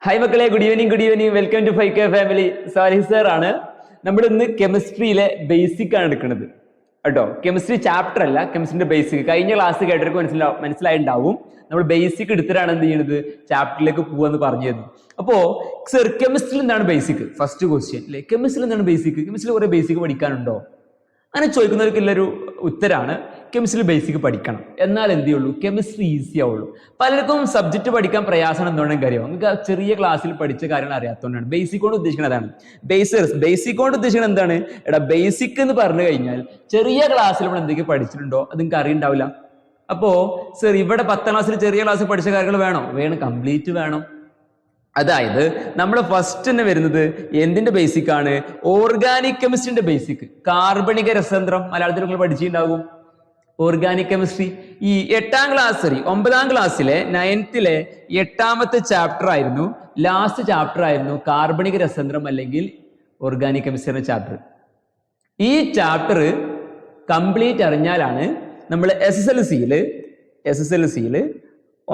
Hi മക്കളെ, good evening. Welcome to 5K family. Salih sir ആണ്. നമ്മൾ ഇന്ന് കെമിസ്ട്രിയിലെ ബേസിക് ആണ് എടുക്കുന്നത് കേട്ടോ. കെമിസ്ട്രി ചാപ്റ്റർ അല്ല, കെമിസ്ട്രിന്റെ ബേസിക്. കഴിഞ്ഞ ക്ലാസ് കേട്ടവർക്ക് മനസ്സിലായിട്ടുണ്ടാവും. നമ്മൾ ബേസിക് എടുത്തിട്ടാണ് എന്ത് ചെയ്യുന്നത്, ചാപ്റ്ററിലേക്ക് പോവാന്ന് പറഞ്ഞു തരുന്നു. അപ്പോ സർ, കെമിസ്ട്രിയിൽ എന്താണ് ബേസിക്? ഫസ്റ്റ് ക്വസ്റ്റ്യൻ അല്ലെ, കെമിസ്ട്രിയിൽ എന്താണ് ബേസിക്? കെമിസ്ട്രിയിൽ കുറെ ബേസിക് പഠിക്കാനുണ്ടോ? അങ്ങനെ ചോദിക്കുന്നവർക്കുള്ളൊരു ഉത്തരാണ് കെമിസ്ട്രി ബേസിക് പഠിക്കണം. എന്നാൽ എന്ത് ചെയ്യുള്ളൂ, കെമിസ്ട്രി ഈസി ആവുള്ളൂ. പലർക്കും സബ്ജക്ട് പഠിക്കാൻ പ്രയാസം എന്തുകൊണ്ടെങ്കിൽ അറിയാം, നിങ്ങൾക്ക് ചെറിയ ക്ലാസ്സിൽ പഠിച്ച കാര്യങ്ങൾ അറിയാത്തതുകൊണ്ടാണ്. ബേസിക് കൊണ്ട് ഉദ്ദേശിക്കുന്നത് അതാണ്. ബേസിക് കൊണ്ട് ഉദ്ദേശിക്കുന്നത് എന്താണ്? എടാ, ബേസിക് എന്ന് പറഞ്ഞു കഴിഞ്ഞാൽ ചെറിയ ക്ലാസ്സിൽ നമ്മൾ എന്തൊക്കെ പഠിച്ചിട്ടുണ്ടോ അത് നിങ്ങൾക്ക് അറിയുണ്ടാവില്ല. അപ്പോ സർ, ഇവിടെ 10ാം ക്ലാസ്സിൽ ചെറിയ ക്ലാസ്സിൽ പഠിച്ച കാര്യങ്ങൾ വേണം, കംപ്ലീറ്റ് വേണം. അതായത് നമ്മൾ ഫസ്റ്റ് തന്നെ വരുന്നത് എന്തിന്റെ ബേസിക് ആണ്? Organic കെമിസ്ട്രിന്റെ basic. കാർബണിക രസതന്ത്രം മലയാളത്തിൽ നിങ്ങൾ പഠിച്ചിട്ടുണ്ടാകും. ഓർഗാനിക് കെമിസ്ട്രി ഈ 9ാം ക്ലാസ്സിലെ 9th-ലെ 8ാമത്തെ ചാപ്റ്റർ ആയിരുന്നു, ലാസ്റ്റ് ചാപ്റ്റർ ആയിരുന്നു കാർബണിക രസതന്ത്രം അല്ലെങ്കിൽ ഓർഗാനിക് കെമിസ്ട്രി എന്ന ചാപ്റ്റർ. ഈ ചാപ്റ്റർ കംപ്ലീറ്റ് അറിഞ്ഞാലാണ് നമ്മൾ SSLC-യിൽ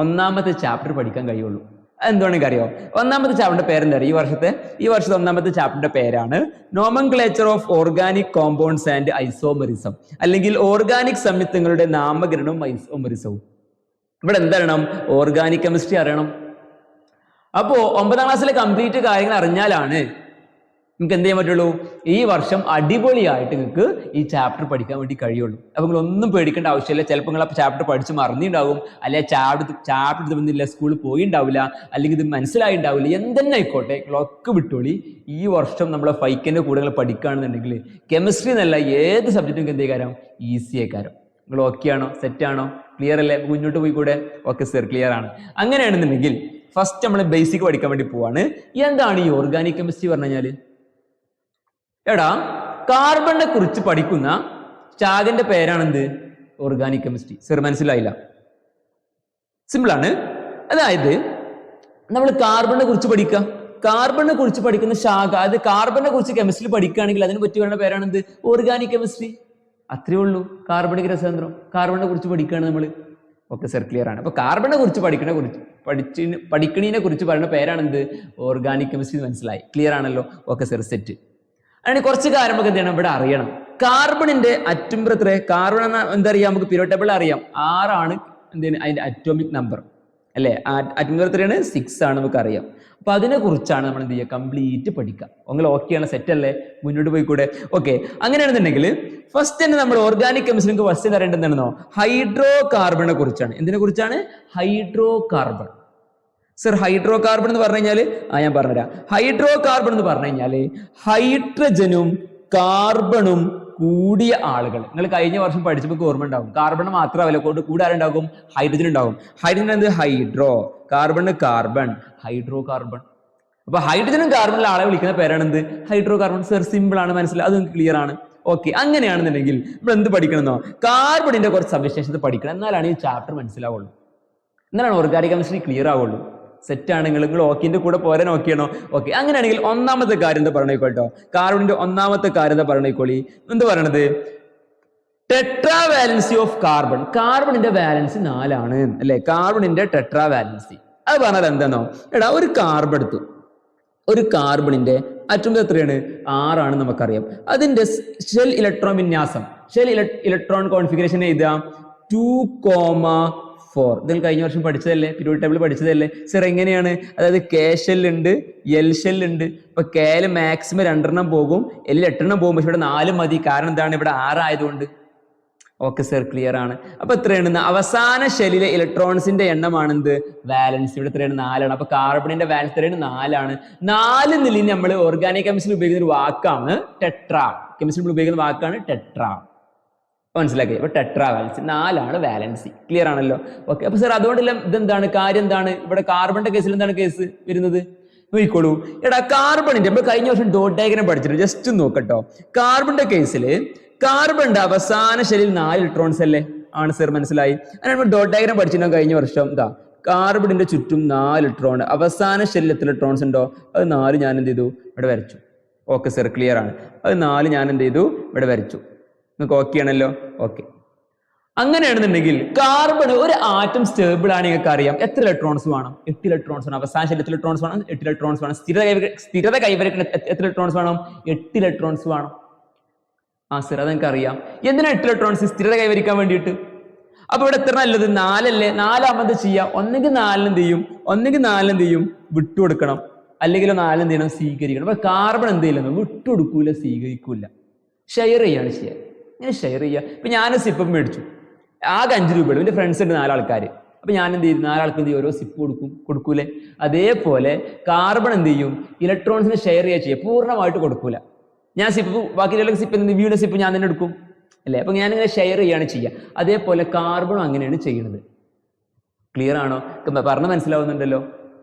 1ാമത്തെ ചാപ്റ്റർ പഠിക്കാൻ കഴിയുള്ളൂ. എന്തുകൊണ്ടെങ്കിൽ അറിയോ, 1ാമത്തെ ചാപ്റ്ററിന്റെ പേരെന്താ അറിയാം? ഈ വർഷത്തെ 1ാമത്തെ ചാപ്റ്ററിന്റെ പേരാണ് nomenclature of organic compounds and isomerism, അല്ലെങ്കിൽ ഓർഗാനിക് സംയുക്തങ്ങളുടെ നാമകരണവും ഐസോമെറിസവും. ഇവിടെ എന്തറിയണം? ഓർഗാനിക് കെമിസ്ട്രി അറിയണം. അപ്പോ 9ാം ക്ലാസ്സിലെ കംപ്ലീറ്റ് കാര്യങ്ങൾ അറിഞ്ഞാലാണ് നിങ്ങൾക്ക് എന്ത് ചെയ്യാൻ പറ്റുള്ളൂ, ഈ വർഷം അടിപൊളിയായിട്ട് നിങ്ങൾക്ക് ഈ ചാപ്റ്റർ പഠിക്കാൻ വേണ്ടി കഴിയുള്ളൂ. അപ്പൊ നിങ്ങൾ ഒന്നും പേടിക്കേണ്ട ആവശ്യമില്ല. ചിലപ്പോൾ നിങ്ങൾ ആ ചാപ്റ്റർ പഠിച്ച് മറന്നിട്ടുണ്ടാവും, അല്ലെ ചാപ്റ്റർ ഇതൊന്നുമില്ല, സ്കൂളിൽ പോയിണ്ടാവില്ല, അല്ലെങ്കിൽ ഇത് മനസ്സിലായിണ്ടാവില്ല. എന്തെന്നെ ആയിക്കോട്ടെ, നിങ്ങളൊക്കെ വിട്ടോളി. ഈ വർഷം നമ്മളെ 5Kന്റെ കൂടെ നിങ്ങൾ പഠിക്കുകയാണെന്നുണ്ടെങ്കിൽ കെമിസ്ട്രി എന്നല്ല ഏത് സബ്ജക്റ്റും എന്ത് ചെയ്യാൻ ഈസി ആയിക്കാരം. നിങ്ങൾ ഓക്കെ ആണോ? സെറ്റ് ആണോ? ക്ലിയർ അല്ലേ? മുന്നോട്ട് പോയി കൂടെ? ഓക്കെ സർ, ക്ലിയർ ആണ്. അങ്ങനെയാണെന്നുണ്ടെങ്കിൽ ഫസ്റ്റ് നമ്മൾ ബേസിക് പഠിക്കാൻ വേണ്ടി പോവാണ്. എന്താണ് ഈ ഓർഗാനിക് കെമിസ്ട്രി പറഞ്ഞു കഴിഞ്ഞാൽ? എടാ, കാർബണിനെ കുറിച്ച് പഠിക്കുന്ന ശാഖന്റെ പേരാണെന്ത്? Organic chemistry. സർ, മനസ്സിലായില്ല? സിമ്പിൾ ആണ്. അതായത് നമ്മൾ കാർബണിനെ കുറിച്ച് പഠിക്കുന്ന ശാഖ, അത് കാർബണിനെ കുറിച്ച് കെമിസ്ട്രി പഠിക്കുകയാണെങ്കിൽ അതിന് പറ്റി പറയുന്ന പേരാണെന്ത്? Organic chemistry. അത്രേ ഉള്ളൂ. കാർബണിക് രസതന്ത്രം, കാർബണിനെ കുറിച്ച് പഠിക്കുകയാണ് നമ്മൾ. ഓക്കെ സർ, ക്ലിയർ ആണ്. അപ്പൊ കാർബണിനെ കുറിച്ച് പഠിക്കണതിനെ കുറിച്ച് പറയുന്ന പേരാണെന്ത്? Organic chemistry. മനസ്സിലായി? ക്ലിയർ ആണല്ലോ? Okay sir, set. അതിന് കുറച്ച് കാര്യമൊക്കെ എന്ത് ചെയ്യണം, ഇവിടെ അറിയണം. കാർബണിന്റെ അറ്റംബർ എത്ര? കാർബൺ എന്താ അറിയാം, നമുക്ക് പീരിയോഡിക് ടേബിൾ അറിയാം. 6 ആണ് അതിന്റെ അറ്റോമിക് നമ്പർ അല്ലെ. അറ്റംബർ എത്രയാണ്? 6 ആണ്, നമുക്ക് അറിയാം. അപ്പൊ അതിനെ കുറിച്ചാണ് നമ്മൾ എന്ത് ചെയ്യുക, കംപ്ലീറ്റ് പഠിക്കുക. നിങ്ങൾ ഓക്കെയാണ്? സെറ്റ് അല്ലേ? മുന്നോട്ട് പോയിക്കൂടെ? ഓക്കെ. അങ്ങനെയാണെന്നുണ്ടെങ്കിൽ ഫസ്റ്റ് തന്നെ നമ്മൾ ഓർഗാനിക് കെമിസ്ട്രിക്ക് ഫസ്റ്റ് അറിയേണ്ടത് എന്താണെന്നോ? ഹൈഡ്രോ കാർബണിനെ കുറിച്ചാണ്. എന്തിനെ കുറിച്ചാണ്? Hydro carbon. Sir, hydro carbon എന്ന് പറഞ്ഞു കഴിഞ്ഞാല് ഞാൻ പറഞ്ഞുതരാം. ഹൈഡ്രോ കാർബൺ എന്ന് പറഞ്ഞു കഴിഞ്ഞാല് ഹൈഡ്രജനും കാർബണും കൂടിയ ആളുകൾ. നിങ്ങൾ കഴിഞ്ഞ വർഷം പഠിച്ചപ്പോൾ ഓർമ്മ ഉണ്ടാവും. കാർബൺ മാത്രമല്ല, കൂടെ ആരുണ്ടാകും? ഹൈഡ്രജൻ ഉണ്ടാകും. ഹൈഡ്രജൻ എന്ത്? Hydro. Carbon carbon, hydrocarbon. അപ്പൊ ഹൈഡ്രജനും കാർബണിലെ ആളെ വിളിക്കുന്ന പേരാണെന്ത്? Hydrocarbon. സർ, സിമ്പിൾ ആണ്, മനസ്സിലായി? അത് ക്ലിയർ ആണ്? ഓക്കെ. അങ്ങനെയാണെന്നുണ്ടെങ്കിൽ നമ്മൾ എന്ത് പഠിക്കണമെന്നോ? കാർബണിന്റെ കുറച്ച് സവിശേഷത പഠിക്കണം. എന്നാലാണ് ഈ ചാപ്റ്റർ മനസ്സിലാവുള്ളൂ, എന്നാലാണ് ഓർഗാനിക് കെമിസ്ട്രി ക്ലിയർ ആവുള്ളൂ. സെറ്റ് ആണ്? നിങ്ങൾ ഓക്കിന്റെ കൂടെ പോരാൻ ഓക്കെയാണോ? ഓക്കെ. അങ്ങനെയാണെങ്കിൽ 1ാമത്തെ കാര്യം എന്താ പറഞ്ഞേക്കോട്ടോ? കാർബണിന്റെ 1ാമത്തെ കാര്യം എന്താ പറഞ്ഞേക്കോളി? എന്ത് പറയണത്? Tetravalency of carbon. കാർബണിന്റെ വാലൻസി 4 ആണ് അല്ലെ? കാർബണിന്റെ ടെട്രാ വാലൻസി അത് പറഞ്ഞാൽ എന്താണോ? എടാ, ഒരു കാർബൺ എടുത്തു. ഒരു കാർബണിന്റെ അറ്റം എത്രയാണ്? 6 ആണ്, നമുക്കറിയാം. അതിന്റെ ഷെൽ ഇലക്ട്രോൺ വിന്യാസം, ഇലക്ട്രോൺ കോൺഫിഗറേഷൻ എഴുതാം 2,4. ഇതിൽ കഴിഞ്ഞ വർഷം പഠിച്ചതല്ലേ, പീരിയോഡിക് ടേബിൾ പഠിച്ചതല്ലേ? സർ, എങ്ങനെയാണ്? അതായത് കെ ഷെൽ ഉണ്ട്, എൽ ഷെൽ ഉണ്ട്. ഇപ്പൊ കെയിൽ മാക്സിമം 2 പോകും, എല്ലിൽ 8 പോകും. പക്ഷെ ഇവിടെ 4 മതി. കാരണം എന്താണ്? ഇവിടെ 6 ആയതുകൊണ്ട്. ഓക്കെ സർ, ക്ലിയർ ആണ്. അപ്പൊ എത്രയാണ്? അവസാന ഷെല്ലിലെ ഇലക്ട്രോൺസിന്റെ എണ്ണമാണെന്ത്? വാലൻസി. ഇവിടെ എത്രയാണ്? 4 ആണ്. അപ്പൊ കാർബണിന്റെ വാലൻസി എത്രയാണ്? 4 ആണ്. 4 നിലയിൽ നമ്മൾ ഓർഗാനിക് കെമിസ്ട്രി ഉപയോഗിക്കുന്ന ഒരു വാക്കാണ് ടെട്രാ. കെമിസ്ട്രി ഉപയോഗിക്കുന്ന വാക്കാണ് ടെട്രാ. മനസ്സിലാക്കി? അപ്പൊ ടെട്രാ വാലൻസി 4 ആണ് വാലൻസി. ക്ലിയർ ആണല്ലോ? ഓക്കെ. അപ്പൊ സർ, അതുകൊണ്ടെല്ലാം ഇതെന്താണ് കാര്യം? എന്താണ് ഇവിടെ കാർബണിന്റെ കേസിൽ എന്താണ് കേസ് വരുന്നത്? നോക്കിക്കോളൂ. എടാ, കാർബണിന്റെ നമ്മൾ കഴിഞ്ഞ വർഷം ഡോട്ട് ഡയഗ്രം പഠിച്ചിട്ടുണ്ട്. ജസ്റ്റ് നോക്കട്ടോ. കാർബണിന്റെ കേസിൽ കാർബണിന്റെ അവസാന ഷെല്ലിൽ 4 ഇലക്ട്രോൺസ് അല്ലേ? ആണ് സർ, മനസ്സിലായി? അങ്ങനെ നമ്മൾ ഡോട്ട് ഡയഗ്രം പഠിച്ചിട്ടുണ്ടാവും കഴിഞ്ഞ വർഷം. കാർബണിന്റെ ചുറ്റും 4 ഇലക്ട്രോൺ, അവസാന ഷെല്ലിൽ എത്ര ഇലക്ട്രോൺസ് ഉണ്ടോ അത് 4 ഞാൻ എന്ത് ചെയ്തു? ഇവിടെ വരച്ചു. ഓക്കെ സർ, ക്ലിയർ ആണ്? അത് 4 ഞാൻ എന്ത് ചെയ്തു? ഇവിടെ വരച്ചു. നിങ്ങൾക്ക് ഓക്കെ ആണല്ലോ? ഓക്കെ. അങ്ങനെയാണെന്നുണ്ടെങ്കിൽ കാർബൺ ഒരു ആറ്റം സ്റ്റേബിൾ ആണ് നിങ്ങൾക്ക് അറിയാം എത്ര ഇലക്ട്രോൺസ് വേണം? 8 ഇലക്ട്രോൺസ് വേണം. അവസാന ശരീരത്തിൽ ഇലക്ട്രോൺസ് വേണം, 8 ഇലക്ട്രോൺസ് വേണം. സ്ഥിരത കൈവരിക്കുന്ന എത്ര ഇലക്ട്രോൺസ് വേണം? 8 ഇലക്ട്രോൺസ് വേണം. സ്ഥിരത നിങ്ങൾക്ക് അറിയാം. എന്തിനാ 8 ഇലക്ട്രോൺസ്? സ്ഥിരത കൈവരിക്കാൻ വേണ്ടിയിട്ട്. അപ്പൊ ഇവിടെ എത്ര നല്ലത്? 4 അല്ലേ? 4 ചെയ്യാം. ഒന്നെങ്കിൽ 4 എന്ത് ചെയ്യും? വിട്ടുകൊടുക്കണം, അല്ലെങ്കിൽ 4 എന്ത് ചെയ്യണം? സ്വീകരിക്കണം. അപ്പൊ കാർബൺ എന്ത് ചെയ്യില്ല? വിട്ടുകൊടുക്കൂല, സ്വീകരിക്കൂല, ഷെയർ ചെയ്യാണ് ചെയ്യുക. ഇങ്ങനെ ഷെയർ ചെയ്യുക. ഇപ്പൊ ഞാൻ സിപ്പം മേടിച്ചു, ആകെ 5 രൂപ. എന്റെ ഫ്രണ്ട്സ് ഉണ്ട് 4 ആൾക്കാർ. അപ്പൊ ഞാൻ എന്ത് ചെയ്യും? 4 ആൾക്ക് എന്ത് ചെയ്യും? ഓരോ സിപ്പ് കൊടുക്കൂലേ? അതേപോലെ കാർബൺ എന്ത് ചെയ്യും? ഇലക്ട്രോൺസിനെ ഷെയർ ചെയ്യുക, പൂർണ്ണമായിട്ട് കൊടുക്കൂല. ഞാൻ സിപ്പ്, ബാക്കി സിപ്പ് വീട് സിപ്പ് ഞാൻ തന്നെ എടുക്കും അല്ലേ? അപ്പൊ ഞാനിങ്ങനെ ഷെയർ ചെയ്യാണ് ചെയ്യുക. അതേപോലെ കാർബണും അങ്ങനെയാണ് ചെയ്യുന്നത്. ക്ലിയർ ആണോ? പറഞ്ഞ് മനസ്സിലാവുന്നുണ്ടല്ലോ?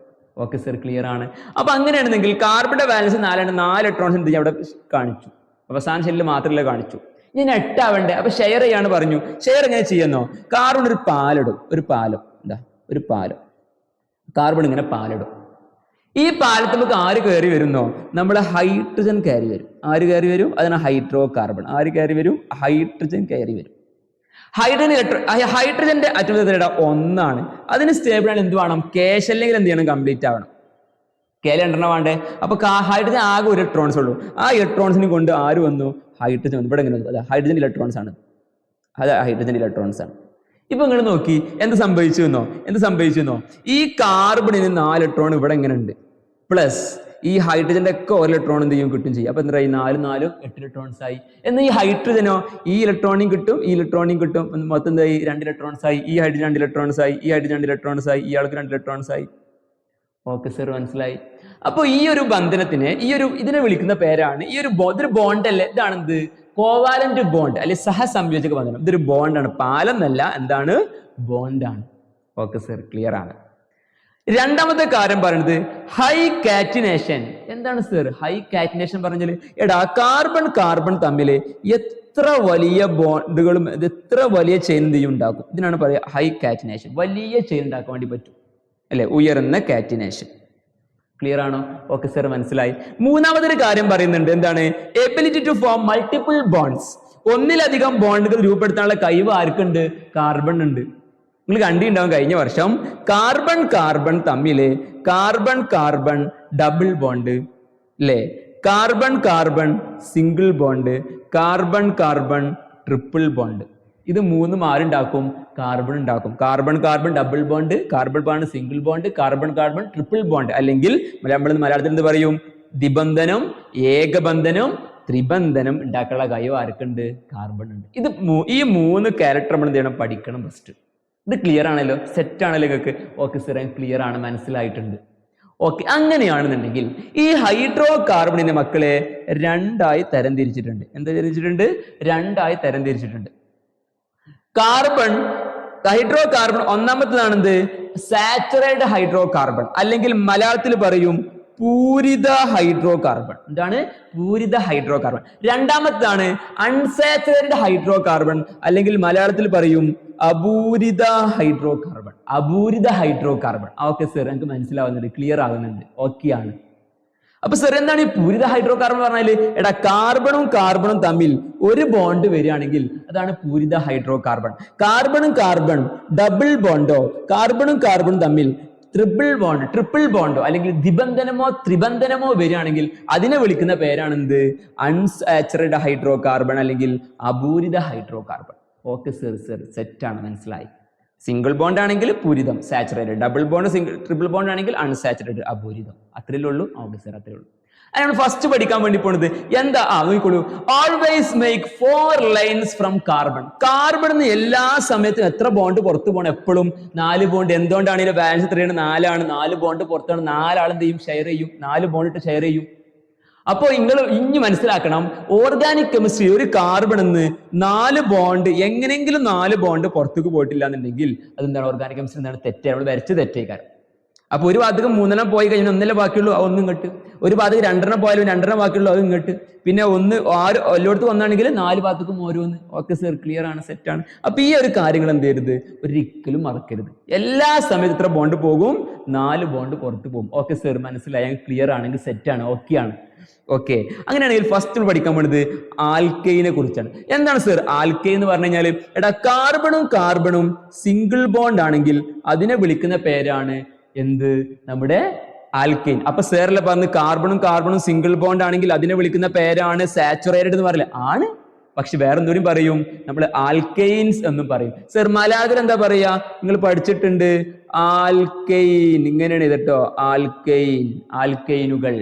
ഓക്കെ സർ, ക്ലിയർ ആണ്. അപ്പൊ അങ്ങനെയാണെന്നെങ്കിൽ കാർബണിന്റെ ബാലൻസ് 4 ഇലക്ട്രോൺസ് എന്ത് ചെയ്യും? അവിടെ കാണിച്ചു. അവസാന ഷെല്ലിൽ മാത്രമല്ല കാണിച്ചു. ഞാൻ 8 ആവണ്ടേ? അപ്പൊ ഷെയർ ചെയ്യാണ് പറഞ്ഞു. ഷെയർ എങ്ങനെ ചെയ്യുന്നോ? കാർബൺ ഒരു പാലിടും, ഒരു പാലം. കാർബൺ ഇങ്ങനെ പാലിടും. ഈ പാലത്ത് നമുക്ക് ആര് കയറി വരുന്നോ? നമ്മുടെ ഹൈഡ്രജൻ കയറി വരും. ആര് കയറി വരും? അതിനാണ് ഹൈഡ്രോ കാർബൺ. ആര് കയറി വരും? ഹൈഡ്രജൻ കയറി വരും. ഹൈഡ്രജന്റെ അറ്റം 1 അതിന് സ്റ്റേബിൾ ആണ്. എന്ത് വേണം? കേശല്ലെങ്കിൽ എന്ത് ചെയ്യണം? കംപ്ലീറ്റ് ആവണം. കേല 2 വേണ്ടേ? അപ്പൊ ഹൈഡ്രജൻ ആകെ 1 ഇലക്ട്രോൺസ് ഉള്ളൂ. ആ ഇലക്ട്രോൺസിനെ കൊണ്ട് ആര് വന്നു? ഹൈഡ്രജൻ വന്നു. ഇവിടെ എങ്ങനെ? ഹൈഡ്രജൻ ഇലക്ട്രോൺസ് ആണ്. ഹൈഡ്രജൻ ഇലക്ട്രോൺസ് ആണ്. ഇപ്പൊ നിങ്ങൾ നോക്കി എന്ത് സംഭവിച്ചു? ഈ കാർബണിന് 4 ഇലക്ട്രോൺ ഇവിടെ എങ്ങനെ ഉണ്ട്? പ്ലസ് ഈ ഹൈഡ്രജന്റെ ഒക്കെ 1 ഇലക്ട്രോൺ എന്ത് ചെയ്യും? കിട്ടും ചെയ്യും. അപ്പൊ എന്തായി? 4 8 ഇലക്ട്രോൺസ് ആയി. എന്നാൽ ഈ ഹൈഡ്രജനോ ഈ ഇലക്ട്രോണിയും കിട്ടും. മൊത്തം എന്തായി? 2 ഇലക്ട്രോൺസ് ആയി. ഈ ഹൈഡ്രജൻ 2 ഇലക്ട്രോൺസ് ആയി. ഈ ഹൈഡ്രജൻ 2 ഇലക്ട്രോൺസ് ആയി. ഇയാൾക്ക് 2 ഇലക്ട്രോൺസ് ആയി. ഓക്കെ സർ, മനസ്സിലായി. അപ്പൊ ഈ ഒരു ബന്ധനത്തിന് ഇതിനെ വിളിക്കുന്ന പേരാണ് ഇതൊരു ബോണ്ട് അല്ലേ? ഇതാണെന്ത്? കോവാലന്റ് ബോണ്ട് അല്ലെ സഹസംയോജക ബന്ധനം. ഇതൊരു ബോണ്ടാണ്, പാലെന്നല്ല. എന്താണ്? ബോണ്ടാണ്. ഓക്കെ സർ, ക്ലിയർ ആണ്. രണ്ടാമത്തെ കാര്യം പറയുന്നത് ഹൈ കാറ്റിനേഷൻ. എന്താണ് സർ ഹൈ കാറ്റിനേഷൻ പറഞ്ഞാൽ? കാർബൺ തമ്മിൽ എത്ര വലിയ ബോണ്ടുകളും എത്ര വലിയ ചെയിൻ ഉണ്ടാക്കും. ഇതിനാണ് പറയുക ഹൈ കാറ്റിനേഷൻ. വലിയ ചെയിൻ ഉണ്ടാക്കാൻ വേണ്ടി പറ്റും അല്ലെ? ഉയർന്ന കാറ്റിനേഷൻ. ക്ലിയർ ആണോ? ഓക്കെ സർ, മനസ്സിലായി. മൂന്നാമതൊരു കാര്യം പറയുന്നുണ്ട്. എന്താണ്? Ability to form multiple bonds. ഒന്നിലധികം ബോണ്ടുകൾ രൂപപ്പെടുത്താനുള്ള കഴിവ് ആർക്കുണ്ട്? കാർബൺ ഉണ്ട്. നിങ്ങൾ കണ്ടിട്ടുണ്ടാവും കഴിഞ്ഞ വർഷം കാർബൺ തമ്മില് കാർബൺ ഡബിൾ ബോണ്ട് അല്ലേ? Carbon single bond, carbon triple bond. ഇത് മൂന്നും ആരുണ്ടാക്കും? കാർബൺ ഉണ്ടാക്കും. Carbon double bond, carbon single bond, carbon triple bond. അല്ലെങ്കിൽ നമ്മൾ മലയാളത്തിൽ എന്ത് പറയും? ദ്വിബന്ധനം, ഏകബന്ധനം, ത്രിബന്ധനം ഉണ്ടാക്കാനുള്ള കഴിവ് ആർക്കുണ്ട്? കാർബൺ ഉണ്ട്. ഈ 3 ക്യാരക്ടർ നമ്മൾ എന്ത് ചെയ്യണം? പഠിക്കണം ഫസ്റ്റ്. ഇത് ക്ലിയർ ആണല്ലോ? സെറ്റ് ആണല്ലോ നിങ്ങൾക്ക്? ഓക്കെ സർ, ക്ലിയർ ആണ്, മനസ്സിലായിട്ടുണ്ട്. ഓക്കെ, അങ്ങനെയാണെന്നുണ്ടെങ്കിൽ ഈ ഹൈഡ്രോ കാർബണിന്റെ മക്കളെ 2ആയി തരംതിരിച്ചിട്ടുണ്ട്. എന്താ തിരിച്ചിട്ടുണ്ട്? 2ആയി തരംതിരിച്ചിട്ടുണ്ട്. ഹൈഡ്രോ കാർബൺ ഒന്നാമത്തേതാണെന്ത്? സാച്ചുറേറ്റഡ് ഹൈഡ്രോ കാർബൺ, അല്ലെങ്കിൽ മലയാളത്തിൽ പറയും പൂരിത ഹൈഡ്രോ കാർബൺ. എന്താണ്? പൂരിത ഹൈഡ്രോ കാർബൺ. രണ്ടാമത്തേതാണ് അൺസാച്ചുറേറ്റഡ് ഹൈഡ്രോ കാർബൺ, അല്ലെങ്കിൽ മലയാളത്തിൽ പറയും അപൂരിത ഹൈഡ്രോ കാർബൺ. ഓക്കെ സർ, എനിക്ക് മനസ്സിലാവുന്നുണ്ട്, ക്ലിയർ ആകുന്നുണ്ട്, ഓക്കെ ആണ്. അപ്പൊ സർ എന്താണ് ഈ പൂരിത ഹൈഡ്രോ കാർബൺ പറഞ്ഞാല്? കാർബണും തമ്മിൽ ഒരു ബോണ്ട് വരികയാണെങ്കിൽ അതാണ് പൂരിത ഹൈഡ്രോ കാർബൺ. കാർബൺ ഡബിൾ ബോണ്ടോ, കാർബണും തമ്മിൽ ട്രിപ്പിൾ ബോണ്ടോ അല്ലെങ്കിൽ ദ്വിബന്ധനമോ ത്രിബന്ധനമോ വരികയാണെങ്കിൽ അതിനെ വിളിക്കുന്ന പേരാണ് എന്ത്? അൺസാച്ചുറേറ്റഡ് ഹൈഡ്രോ കാർബൺ അല്ലെങ്കിൽ അപൂരിത hydrocarbon. Okay sir, set ആണ്, മനസ്സിലായി. സിംഗിൾ ബോണ്ട് ആണെങ്കിൽ പൂരിതം saturated, double bond triple bond ആണെങ്കിൽ അൺസാച്ചുറേറ്റഡ് അപൂരിതം. അത്രയേ ഉള്ളൂ. ഓക്കെ സർ, അത്രേ ഉള്ളൂ. അതിനാണ് ഫസ്റ്റ് പഠിക്കാൻ വേണ്ടി പോണത്. എന്താ? നോക്കിക്കോളൂ. Always make 4 lines from carbon എല്ലാ സമയത്തും എത്ര ബോണ്ട് പുറത്തു പോകണം? എപ്പോഴും 4 ബോണ്ട്. എന്തുകൊണ്ടാണ് ഇതിന്റെ ബാലൻസ് എത്രയാണ്? 4 ആണ്. 4 ബോണ്ട് പുറത്താണ്. 4 ആൾ എന്ത് ചെയ്യും? ഷെയർ ചെയ്യും. 4 ബോണ്ട് ഇട്ട് ഷെയർ ചെയ്യും. അപ്പൊ നിങ്ങൾ ഇനി മനസ്സിലാക്കണം, ഓർഗാനിക് കെമിസ്ട്രി ഒരു കാർബണിന്ന് 4 ബോണ്ട് എങ്ങനെയെങ്കിലും 4 ബോണ്ട് പുറത്തേക്ക് പോയിട്ടില്ല എന്നുണ്ടെങ്കിൽ അതെന്താണ്? ഓർഗാനിക് കെമിസ്ട്രി എന്താണ്? തെറ്റാണ്. നമ്മൾ വരച്ച് തെറ്റേക്കാരം. അപ്പൊ ഒരു ഭാഗത്തേക്ക് 3 പോയി കഴിഞ്ഞാൽ 1 ബാക്കിയുള്ളൂ, ആ 1 ഇങ്ങോട്ട്. ഒരു ഭാഗത്തേക്ക് 2 പോയാലും 2 ബാക്കിയുള്ളൂ, അത് ഇങ്ങോട്ട്. പിന്നെ 1 എല്ലായിടത്തും 1 4 ഭാഗത്തേക്കും ഓരോന്ന്. ഓക്കെ സർ, ക്ലിയർ ആണ്, സെറ്റാണ്. അപ്പൊ ഈ ഒരു കാര്യങ്ങൾ എന്ത് ചെയ്യരുത്, ഒരിക്കലും മറക്കരുത്. എല്ലാ സമയത്തും ഇത്ര ബോണ്ട് പോകും, 4 ബോണ്ട് പുറത്ത് പോകും. ഓക്കെ സർ, മനസ്സിലായി, ക്ലിയർ ആണെങ്കിൽ സെറ്റാണ്, ഓക്കെ ആണ്. ഓക്കെ, അങ്ങനെയാണെങ്കിൽ ഫസ്റ്റ് പഠിക്കാൻ പോകുന്നത് ആൽക്കൈനെ കുറിച്ചാണ്. എന്താണ് സർ ആൽക്കൈൻ എന്ന് പറഞ്ഞു കഴിഞ്ഞാൽ? എടാ, കാർബണും സിംഗിൾ ബോണ്ട് ആണെങ്കിൽ അതിനെ വിളിക്കുന്ന പേരാണ് എന്ത്? നമ്മുടെ ആൽക്കൈൻ. അപ്പൊ സാറിലെ പറഞ്ഞ് കാർബണും സിംഗിൾ ബോണ്ട് ആണെങ്കിൽ അതിനെ വിളിക്കുന്ന പേരാണ് സാച്ചുറേറ്റഡ് എന്ന് പറയില്ല, ആണ്. പക്ഷെ വേറെന്തോരും പറയും, നമ്മൾ ആൽക്കൈൻസ് എന്നും പറയും. സർ മലയാളത്തിൽ എന്താ പറയാ? നിങ്ങൾ പഠിച്ചിട്ടുണ്ട്, ആൽക്കൈൻ ഇങ്ങനെയാണ് കേട്ടോ, ആൽക്കൈനുകൾ.